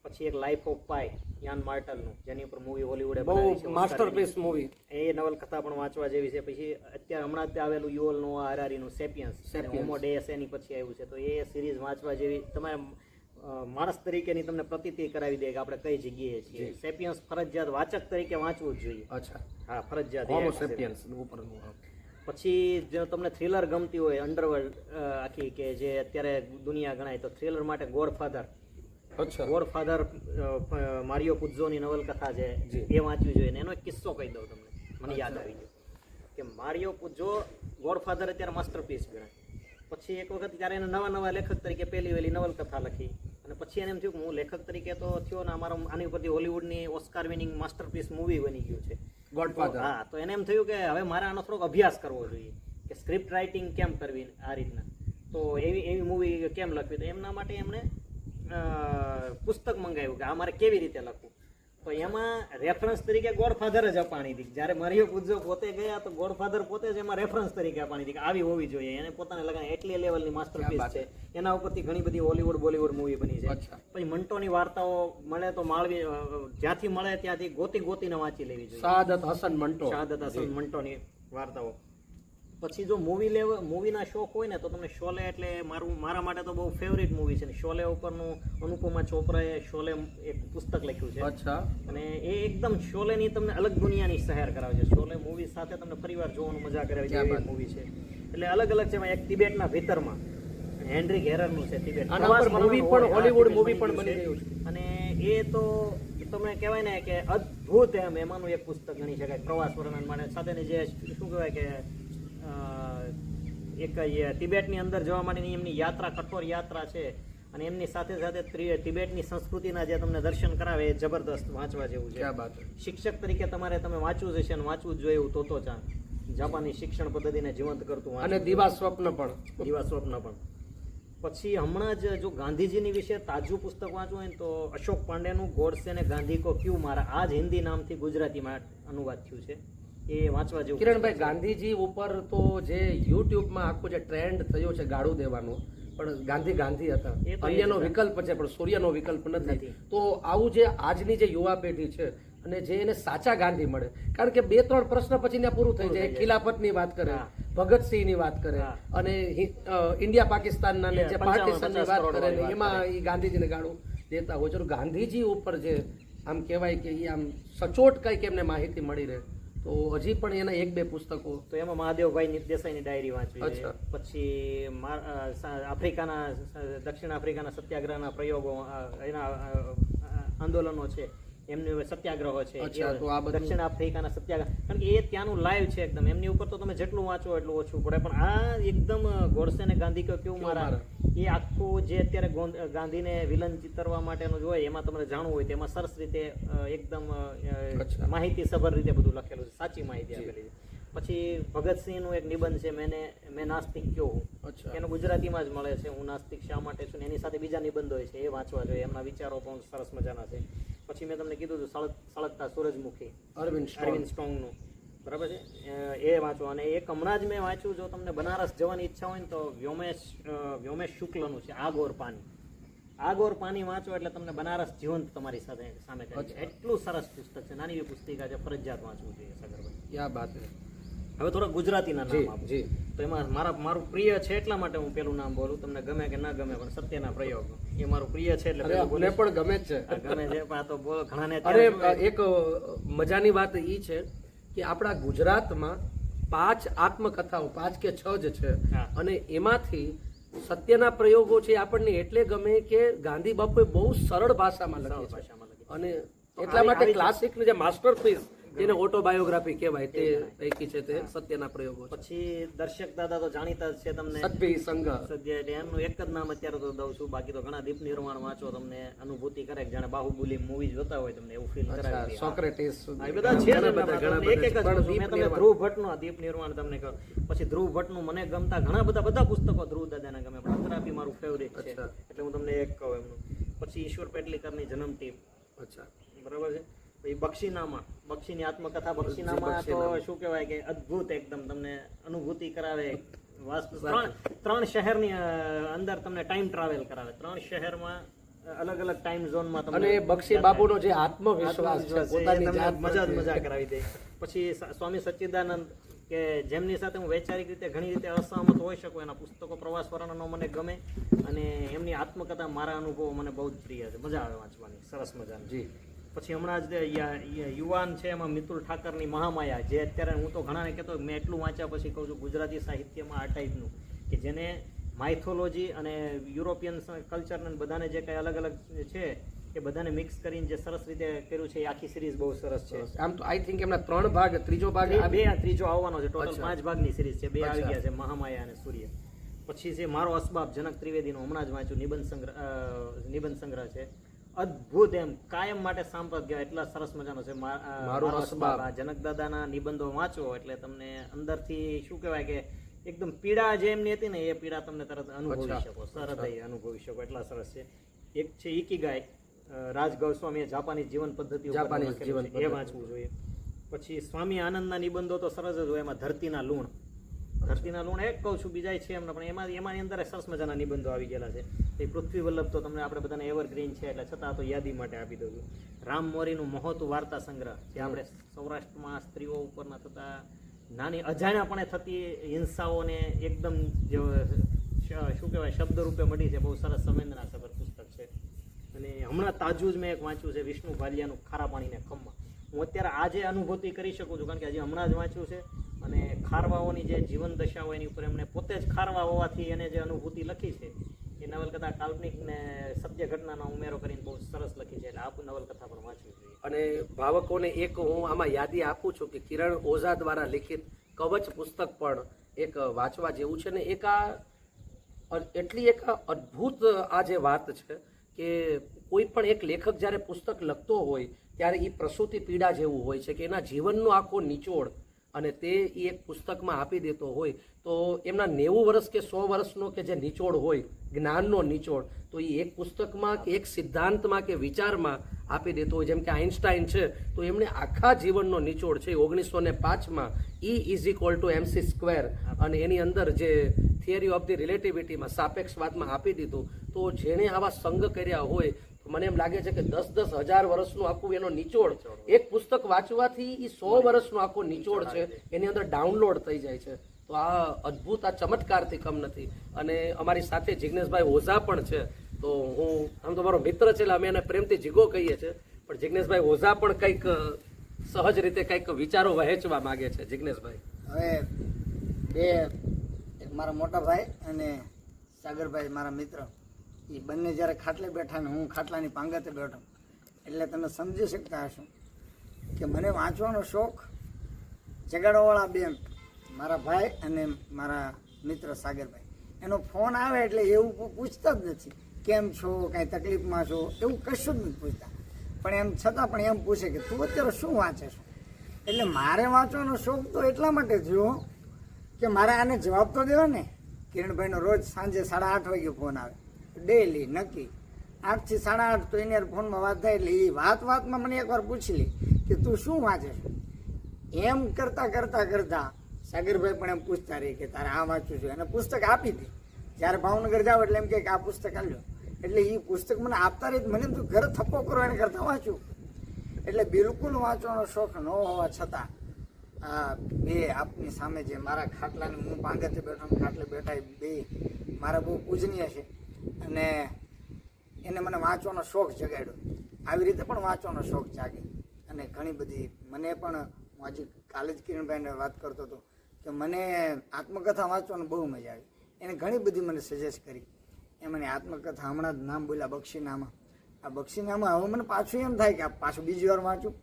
પછી એક લાઈફ ઓફ પાય યાન માર્ટલનું, જેની ઉપર મૂવી હોલીવુડે બનાવી છે, માસ્ટરપીસ મૂવી, એ નવલકથા પણ વાંચવા જેવી છે. પછી અત્યારે હમણાં જ આવેલું યુઅલ નોઆ હરારીનું સેપિયન્સ, હોમો ડેસ એની પછી આવ્યું છે, તો એ સિરીઝ વાંચવા જેવી. તમારે માણસ તરીકેની તમને પ્રતીતિ કરાવી દે કે આપણે કઈ જગ્યાએ છીએ. સેપિયન્સ ફરજિયાત વાચક તરીકે વાંચવું જ જોઈએ. અચ્છા, હા, ફરજિયાત. હોમો સેપિયન્સ ઉપરનું. પછી જો તમને થ્રિલર ગમતી હોય, અંડરવર્લ્ડ આખી કે જે અત્યારે દુનિયા ગણાય, તો થ્રિલર માટે ગોડફાધર, ગોડફાધર મારિયો પુઝોની નવલકથા છે એ વાંચવી જોઈએ. એનો એક કિસ્સો કહી દઉં તમને, મને યાદ આવી ગયો કે મારિયો પુઝો ગોડફાધર અત્યારે માસ્ટરપીસ ગણાય. પછી એક વખત ત્યારે એને નવા લેખક તરીકે પહેલી વહેલી નવલકથા લખી અને પછી એને એમ થયું કે હું લેખક તરીકે તો થયો ને અમારો આની ઉપરથી હોલીવુડની ઓસ્કાર વિનિંગ માસ્ટરપીસ મૂવી બની ગયું છે ગોડફાધર. હા, તો એને એમ થયું કે હવે મારે આનો થોડોક અભ્યાસ કરવો જોઈએ કે સ્ક્રિપ્ટ રાઇટિંગ કેમ કરવી આ રીતના, તો એવી મૂવી કેમ લખવી. તો એમના માટે એમણે પુસ્તક મંગાવ્યું કે આ મારે કેવી રીતે લખવું. તો એમાં રેફરન્સ તરીકે ગોડફાધર જ અપાણી હતી. જ્યારે મારિયો પુઝો પોતે ગયા તો ગોડફાધર પોતે જ એમાં રેફરન્સ તરીકે અપાણી હતી કે આવી હોવી જોઈએ. એને પોતાને લગાને એટલી લેવલની માસ્ટરપીસ છે. એના ઉપરથી ઘણી બધી હોલીવુડ બોલીવુડ મૂવી બની છે. પછી મંટોની વાર્તાઓ મળે તો માળવી, જ્યાંથી મળે ત્યાંથી ગોતીને વાંચી લેવી જોઈએ. શાહાદત હસન મંટોની વાર્તાઓ. પછી જો મૂવીના શોખ હોય ને તો તમને શોલે, એટલે મારા માટે તો બહુ ફેવરિટ મૂવી છે. શોલે ઉપરનું અનુપમા ચોપરાએ શોલે એક પુસ્તક લખ્યું છે અને એ એકદમ શોલેની તમને અલગ દુનિયાની સહેર કરાવે છે. શોલે મૂવી સાથે તમને ફરીવાર જોવાનું મજા કરાવે છે એવી મૂવી છે. એટલે અલગ અલગ છે. એક તિબેટના ભીતરમાં હેનરી હેરરનું છે, તિબેટ મૂવી પણ હોલીવુડ મૂવી પણ બની ગયું છે. અને એ તો તમને કહેવાય ને કે અદ્ભુત એમાંનું એક પુસ્તક ગણી શકાય પ્રવાસ વર્ણન માટે. સાથેની જે શું કહેવાય કે એક તિબેટની અંદર જવા માટેની એમની યાત્રા, કઠોર યાત્રા છે અને એમની સાથે સાથે તિબેટની સંસ્કૃતિના જે તમને દર્શન કરાવે એ જબરદસ્ત વાંચવા જેવું છે. શિક્ષક તરીકે તમે વાંચવું જ હશે અને વાંચવું જ જોઈએ એવું તોતો ચાન, જાપાની શિક્ષણ પદ્ધતિને જીવંત કરતું, અને દીવા સ્વપ્ન પણ. પછી હમણાં જ જો ગાંધીજીની વિશે તાજું પુસ્તક વાંચવું હોય તો અશોક પાંડેનું ગોડસે ને ગાંધી કો ક્યુ મારા, આ જ હિન્દી નામથી ગુજરાતીમાં અનુવાદ થયું છે. એ વાંચવા જેવું. કિરણભાઈ, ગાંધીજી ઉપર તો જે યુટ્યુબમાં આખું જે ટ્રેન્ડ થયો છે ગાળું દેવાનું, પણ ગાંધી હતા, અન્યનો વિકલ્પ છે પણ સૂર્યનો વિકલ્પ નથી. તો આવું જે આજની જે યુવા પેઢી છે અને જે એને સાચા ગાંધી મળે, કારણ કે 2-3 પ્રશ્ન પછી ત્યાં પૂરું થઈ જાય. ખિલાફતની વાત કરે, ભગતસિંહની વાત કરે અને ઇન્ડિયા પાકિસ્તાનના ને જે પાર્ટીશનની વાત કરે ને એમાં એ ગાંધીજીને ગાળું દેતા હોય છે. ગાંધીજી ઉપર જે આમ કહેવાય કે એ આમ સચોટ કંઈક એમને માહિતી મળી રહે, તો હજી પણ એના 1-2 પુસ્તકો. તો એમાં મહાદેવભાઈ દેસાઈની ડાયરી વાંચવી છે. પછી દક્ષિણ આફ્રિકાના સત્યાગ્રહના પ્રયોગો, એના આંદોલનો છે, એમની સત્યાગ્રહો છે, દક્ષિણ આફ્રિકાના સત્યાગ્રહ, કારણ કે એ ત્યાંનું લાઈવ છે એકદમ. એમની ઉપર તો તમે જેટલું વાંચો એટલું ઓછું પડે. પણ આ એકદમ ગોડસે ને ગાંધી કો ક્યુ મારા, એ આખું જે અત્યારે ગાંધીને વિલન ચિતરવા માટેનું હોય એમાં તમને જાણવું હોય તો એમાં સરસ રીતે એકદમ માહિતી સભર રીતે બધું લખેલું છે, સાચી માહિતી આપેલી છે. પછી ભગતસિંહનું એક નિબંધ છે, મેં નાસ્તિક ક્યો હું, એનું ગુજરાતીમાં જ મળે છે, હું નાસ્તિક શા માટે છું. એની સાથે બીજા નિબંધો હોય છે, એ વાંચવા જોઈએ. એમના વિચારો પણ સરસ મજાના છે. પછી મેં તમને કીધું હતું સળગતા સૂરજમુખી, અરવિંદ સ્ટ્રોંગનું, બરાબર છે, એ વાંચો. અને એક હમણાં જ મેં વાંચ્યું, જો તમને બનારસ જવાની ઈચ્છા હોય ને તો વ્યોમેશ શુક્લનું છે આગ ઓર પાણી વાંચો એટલે તમને બનારસ જીવંત તમારી સામે કરે છે. એટલું સરસ પુસ્તક છે. નાની એવી પુસ્તિકા છે, ફરજિયાત વાંચવું જોઈએ સગર્ભાઈ. ક્યાં બાત છે. હવે થોડા ગુજરાતીના જી નામ આપો. જી તો એમાં મારું પ્રિય છે એટલા માટે હું પેલું નામ બોલું, તમને ગમે કે ના ગમે પણ સત્યના પ્રયોગ એ મારું પ્રિય છે એટલે અરે પેલું મને બોલીશ. પણ ગમે જ છે. આ ગમે છે પણ આ તો બોલો ઘણાને અરે અત્યારે એક મજાની વાત એ છે કે આપણા ગુજરાતમાં 5 આત્મકથાઓ 5 કે 6 જ છે હા. અને એમાંથી સત્યના પ્રયોગો છે આપણને એટલે ગમે કે ગાંધી બાપુએ બહુ સરળ ભાષામાં સરળ લખી છે ભાષામાં લખી. અને તો એટલા માટે આવી- ક્લાસિક જે માસ્ટરપીસ જેને ઓટોબાયોગ્રાફી કહેવાય તે પૈકી છે તે સત્યના પ્રયોગો છે. પછી દર્શક દાદા તો જાણીતા જ છે તમને સદભી સંઘ સદ્ય એટલે એમનું એક જ નામ અત્યારે તો દઉં છું, બાકી તો ઘણા દીપ નિર્માણ વાંચો તમને અનુભૂતિ કરે કે જાણે બાહુબલી મૂવી જોતા હોય તમને એવું ફીલ કરાવી દે. સોક્રેટિસ આ એ બધા છે જ ઘણા એમાં, બધા તમને એક એક જ પણ કહું છું. દીપ મેં તમને નિર્માણ. ધ્રુવ ભટ્ટનો દીપ નિર્માણ તમને કહું, પછી ધ્રુવ ભટ્ટનું મને ગમતા ઘણા બધા પુસ્તકો ધ્રુવ દાદાના ગમે, પણ અંતરાપી મારું ફેવરિટ છે અચ્છા. એટલે હું તમને એક કહું એમનું. પછી ઈશ્વર પેટલીકરની જન્મ ટીપ, અચ્છા બરાબર છે. પછી બક્ષીની આત્મકથા બક્ષીનામાં તો શું કહેવાય કે અદ્ભુત એકદમ તમને અનુભૂતિ કરાવે. ત્રણ શહેરની અંદર તમને ટાઈમ ટ્રાવેલ કરાવે, 3 શહેરમાં અલગ અલગ ટાઈમ ઝોનમાં તમને અને બક્ષી બાબુનો જે આત્મવિશ્વાસ છે આત્મવિશ્વાસ છે, એ પોતાની તમને જાત મજા કરાવી દે. પછી સ્વામી સચ્ચિદાનંદ કે જેમની સાથે હું વૈચારિક રીતે ઘણી રીતે અસહમત હોઈ શકું, એના પુસ્તકો પ્રવાસ વર્ણનો મને ગમે અને એમની આત્મકથા મારા અનુભવો મને બહુ જ પ્રિય છે, મજા આવે વાંચવાની, સરસ મજાની. જી પછી હમણાં જ યુવાન છે એમાં મિતુલ ઠાકરની મહામાયા, જે અત્યારે હું તો ઘણાને કહેતો મેં એટલું વાંચ્યા પછી કહું છું ગુજરાતી સાહિત્યમાં આ ટાઈપનું કે જેને માઇથોલોજી અને યુરોપિયન કલ્ચરને બધાને જે કંઈ અલગ અલગ છે એ બધાને મિક્સ કરીને જે સરસ રીતે કર્યું છે એ આખી સિરીઝ બહુ સરસ છે. આમ તો આઈ થિંક એમના 3 ભાગ, ત્રીજો ભાગ આ ત્રીજો આવવાનો છે, ટોટલ અચ્છા. 5 ભાગની સિરીઝ છે, 2 આવી અચ્છા. ગયા છે, મહામાયા અને સૂર્ય. પછી છે મારો અસબાબ, જનક ત્રિવેદીનો હમણાં જ વાંચ્યું, નિબંધ સંગ્રહ છે, અદ્ભુત, એમ કાયમ માટે સાંભળ ગયા એટલા સરસ મજાનો છે. મારો અસબાબ, આ જનક દાદાના નિબંધો વાંચો એટલે તમને અંદરથી શું કહેવાય કે એકદમ પીડા જે એમની હતી ને એ પીડા તમને તરત અનુભવી અચ્છા. શકો, સરહદય અનુભવી શકો, એટલા સરસ છે. એક છે ઇકીગાય, રાજ ગોસ્વામીએ જાપાનીઝ જીવન પદ્ધતિ ઉપર જાપાનીઝ લખેલું જીવન છે, એ પદ્ધતિ. વાંચવું જોઈએ. પછી સ્વામી આનંદના નિબંધો તો સરસ જ હોય, એમાં ધરતીના લૂણ એક કહું છું, બીજા છે એમના, પણ એમાંની અંદર સરસ મજાના નિબંધો આવી ગયેલા છે. એ પૃથ્વી વલ્લભ તો તમને આપણે બધાને એવરગ્રીન છે એટલે છતાં તો યાદી માટે આપી દઉં છું. રામ મોરીનું મહોત વાર્તા સંગ્રહ, જે આપણે સૌરાષ્ટ્રમાં સ્ત્રીઓ ઉપરના થતા નાની અજાણ્યાપણે થતી હિંસાઓને એકદમ જે શું કહેવાય શબ્દ રૂપે મળી છે, બહુ સરસ સંવેદનાસભર પુસ્તક છે. અને હમણાં તાજું જ મેં એક વાંચ્યું છે વિષ્ણુ ભાલિયાનું ખારા પાણીને ખમ્મા. હું અત્યારે આજે અનુભૂતિ કરી શકું છું કારણ કે હજી હમણાં જ વાંચ્યું છે, અને ખારવાઓની જે જીવન દશા હોય એની ઉપર એમણે પોતે જ ખારવા હોવાથી એને જે અનુભૂતિ લખી છે એ નવલકથા કાલ્પનિક ને સત્ય ઘટનાનો ઉમેરો કરીને બહુ સરસ લખી છે, એટલે આ નવલકથા પણ વાંચવી જોઈએ. અને ભાવકોને એક હું આમાં યાદી આપું છું કે કિરણ ઓઝા દ્વારા લિખિત કવચ પુસ્તક પણ એક વાંચવા જેવું છે ને એક આ એટલી એક અદ્ભુત આ જે વાત છે કે કોઈ પણ એક લેખક જ્યારે પુસ્તક લખતો હોય ત્યારે એ પ્રસૂતિ પીડા જેવું હોય છે કે એના જીવનનો આખો નિચોડ અને તે એ એક પુસ્તકમાં આપી દેતો હોય તો એમના 90 વર્ષ કે 100 વર્ષનો કે જે નિચોડ હોય જ્ઞાનનો નિચોડ તો એ એક પુસ્તકમાં કે એક સિદ્ધાંતમાં કે વિચારમાં આપી દેતો હોય. જેમ કે આઇન્સ્ટાઈન છે તો એમણે આખા જીવનનો નિચોડ છે 1905માં E=mc², અને એની અંદર જે થિયરી ઓફ ધી રિલેટિવિટીમાં સાપેક્ષવાદમાં આપી દીધું. તો જેણે આવા સંગ કર્યા હોય મને એમ લાગે છે કે 10-10 હજાર વર્ષનું આખું એનો નિચોડ એક પુસ્તક વાંચવાથી એ 100 વર્ષનો આખો નિચોડ છે એની અંદર ડાઉનલોડ થઈ જાય છે. તો આ અદ્ભુત, આ ચમત્કારથી કમ નથી. અને અમારી સાથે જિગ્નેશભાઈ ઓઝા પણ છે, તો હું આમ તો મારો મિત્ર છે એટલે અમે એને પ્રેમથી જીગો કહીએ છીએ, પણ જિગ્નેશભાઈ ઓઝા પણ કંઈક સહજ રીતે કંઈક વિચારો વહેંચવા માંગે છે. જિગ્નેશભાઈ હવે એક મારા મોટા ભાઈ અને સાગરભાઈ મારા મિત્ર, એ બંને જ્યારે ખાટલે બેઠા ને હું ખાટલાની પાંગતે બેઠો એટલે તમે સમજી શકતા હશો કે મને વાંચવાનો શોખ જગાડવાવાળા બેન મારા ભાઈ અને મારા મિત્ર સાગરભાઈ, એનો ફોન આવે એટલે એવું પૂછતા જ નથી કેમ છો, કાંઈ તકલીફમાં છો, એવું કશું જ નથી પૂછતા, પણ એમ છતાં પણ એમ પૂછે કે તું અત્યારે શું વાંચે છો. એટલે મારે વાંચવાનો શોખ તો એટલા માટે થયો કે મારે આને જવાબ તો દેવા ને. કિરણભાઈનો રોજ સાંજે 8:30 વાગે ફોન આવે, ડેલી નક્કી 8 થી 8:30 તો એની ફોનમાં વાત થાય એટલે એ વાતમાં મને એકવાર પૂછી લે કે તું શું વાંચે છો. એમ કરતા સાગરભાઈ પણ એમ પૂછતા રહી કે તારે આ વાંચવું છે, અને પુસ્તક આપી દે. જ્યારે ભાવનગર જાવ એટલે એમ કે આ પુસ્તક આલ્યો, એટલે એ પુસ્તક મને આપતા રહી. મને તો ઘરે થપ્પો કરો એને કરતાં વાંચ્યું. એટલે બિલકુલ વાંચવાનો શોખ ન હોવા છતાં આ બે આપની સામે જે મારા ખાટલાની હું પાંગતે બેઠો ને ખાટલે બેઠા એ બે મારા બહુ પૂજનીય છે અને એને મને વાંચવાનો શોખ જગાડ્યો. આવી રીતે પણ વાંચવાનો શોખ જાગે અને ઘણી બધી મને પણ હું આજે કાલે જ કિરણભાઈને વાત કરતો હતો કે મને આત્મકથા વાંચવાનું બહુ મજા આવી. એને ઘણી બધી મને સજેસ્ટ કરી. એ મને આત્મકથા હમણાં જ નામ બોલ્યા બક્ષીનામા. આ બક્ષીનામા હવે મને પાછું એમ થાય કે આ પાછું બીજી વાર વાંચું.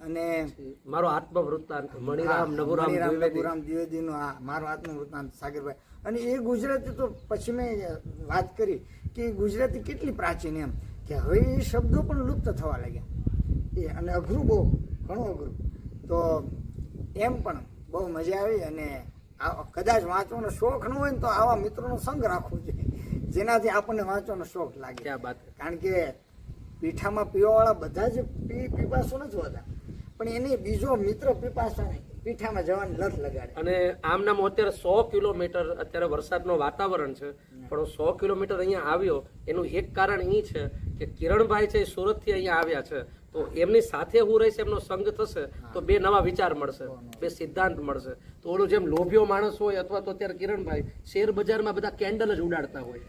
અને મારો આત્મવૃત્તાંત મણિરામ નભુરામ દ્વિવેદીનો આ મારો આત્મવૃત્તાંત સાગરભાઈ. અને એ ગુજરાતી તો પછી મેં વાત કરી કે ગુજરાતી કેટલી પ્રાચીન એમ કે હવે એ શબ્દો પણ લુપ્ત થવા લાગ્યા. એ અને અઘરું બહુ ઘણું અઘરું. તો એમ પણ બહુ મજા આવી. અને કદાચ વાંચવાનો શોખ ન હોય ને તો આવા મિત્રોનો સંગ રાખવો જોઈએ જેનાથી આપણને વાંચવાનો શોખ લાગે. ક્યાં વાત. કારણ કે પીઠામાં પીવાવાળા બધા જ પીપાસો નથી હોતા પણ એને બીજો મિત્ર પીપાસાને પીઠામાં જવાની લત લગાડે. અને આમ નામ અત્યારે 100 કિલોમીટર અત્યારે વરસાદનું વાતાવરણ છે પણ 100 કિલોમીટર અહીંયા આવ્યો એનું એક કારણ એ છે કે કિરણભાઈ છે એ સુરતથી અહીંયા આવ્યા છે તો એમની સાથે હું રહીશ, એમનો સંગ થશે તો બે નવા વિચાર મળશે, બે સિદ્ધાંત મળશે. તો ઓલું જેમ લોભિયો માણસ હોય અથવા તો અત્યારે કિરણભાઈ શેર બજારમાં બધા કેન્ડલ જ ઉડાડતા હોય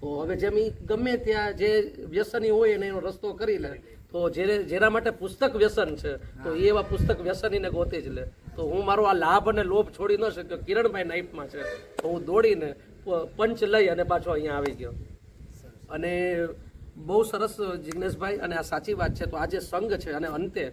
તો હવે જેમ એ ગમે ત્યાં જે વ્યસની હોય એને એનો રસ્તો કરી લે તો જેના માટે પુસ્તક વ્યસન છે તો એ એવા પુસ્તક વ્યસનીને ગોતી જ લે. તો હું મારો આ લાભ અને લોભ છોડી ન શક્યો. કિરણભાઈ નાઇફમાં છે તો હું દોડીને પંચ લઈ અને પાછો અહીંયા આવી ગયો. અને બહુ સરસ જિગ્નેશભાઈ, અને આ સાચી વાત છે. તો આ જે સંઘ છે અને અંતે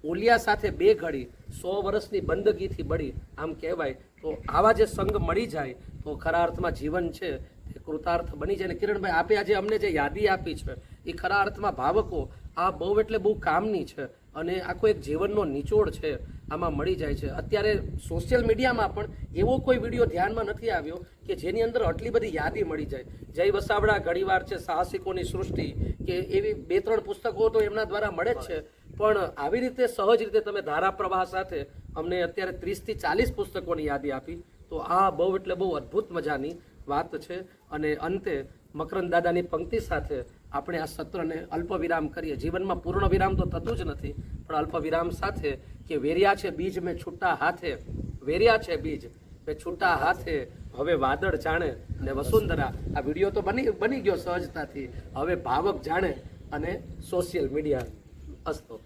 ઓલિયા સાથે બે ઘડી 100 વર્ષની બંદગીથી બળી આમ કહેવાય. તો આવા જે સંઘ મળી જાય તો ખરા અર્થમાં જીવન છે એ કૃતાર્થ બની જાય. અને કિરણભાઈ આપે આજે અમને જે યાદી આપી છે એ ખરા અર્થમાં ભાવકો આ બહુ એટલે બહુ કામની છે અને આખો એક જીવનનો નિચોડ છે આમાં મળી જાય છે. અત્યારે સોશિયલ મીડિયામાં પણ એવો કોઈ વિડીયો ધ્યાનમાં નથી આવ્યો કે જેની અંદર આટલી બધી યાદી મળી જાય. જય વસાવડા ઘણીવાર છે સાહસિકોની સૃષ્ટિ કે એવી 2-3 પુસ્તકો તો એમના દ્વારા મળે જ છે પણ આવી રીતે સહજ રીતે તમે ધારા પ્રવાહ સાથે અમને અત્યારે 30 થી 40 પુસ્તકોની યાદી આપી તો આ બહુ એટલે બહુ અદ્ભુત મજાની વાત છે. અને અંતે મકરંદ દાદાની પંક્તિ સાથે આપણે આ સત્રને અલ્પ વિરામ કરીએ. જીવનમાં પૂર્ણ વિરામ તો થતું જ નથી પણ અલ્પ વિરામ સાથે કે વેર્યા છે બીજ મેં છૂટા હાથે, વેર્યા છે બીજ મેં છૂટા હાથે, હવે વાદળ જાણે ને વસુંધરા. આ વિડીયો તો બની ગયો સહજતાથી, હવે ભાવક જાણે અને સોશિયલ મીડિયા. અસ્તો.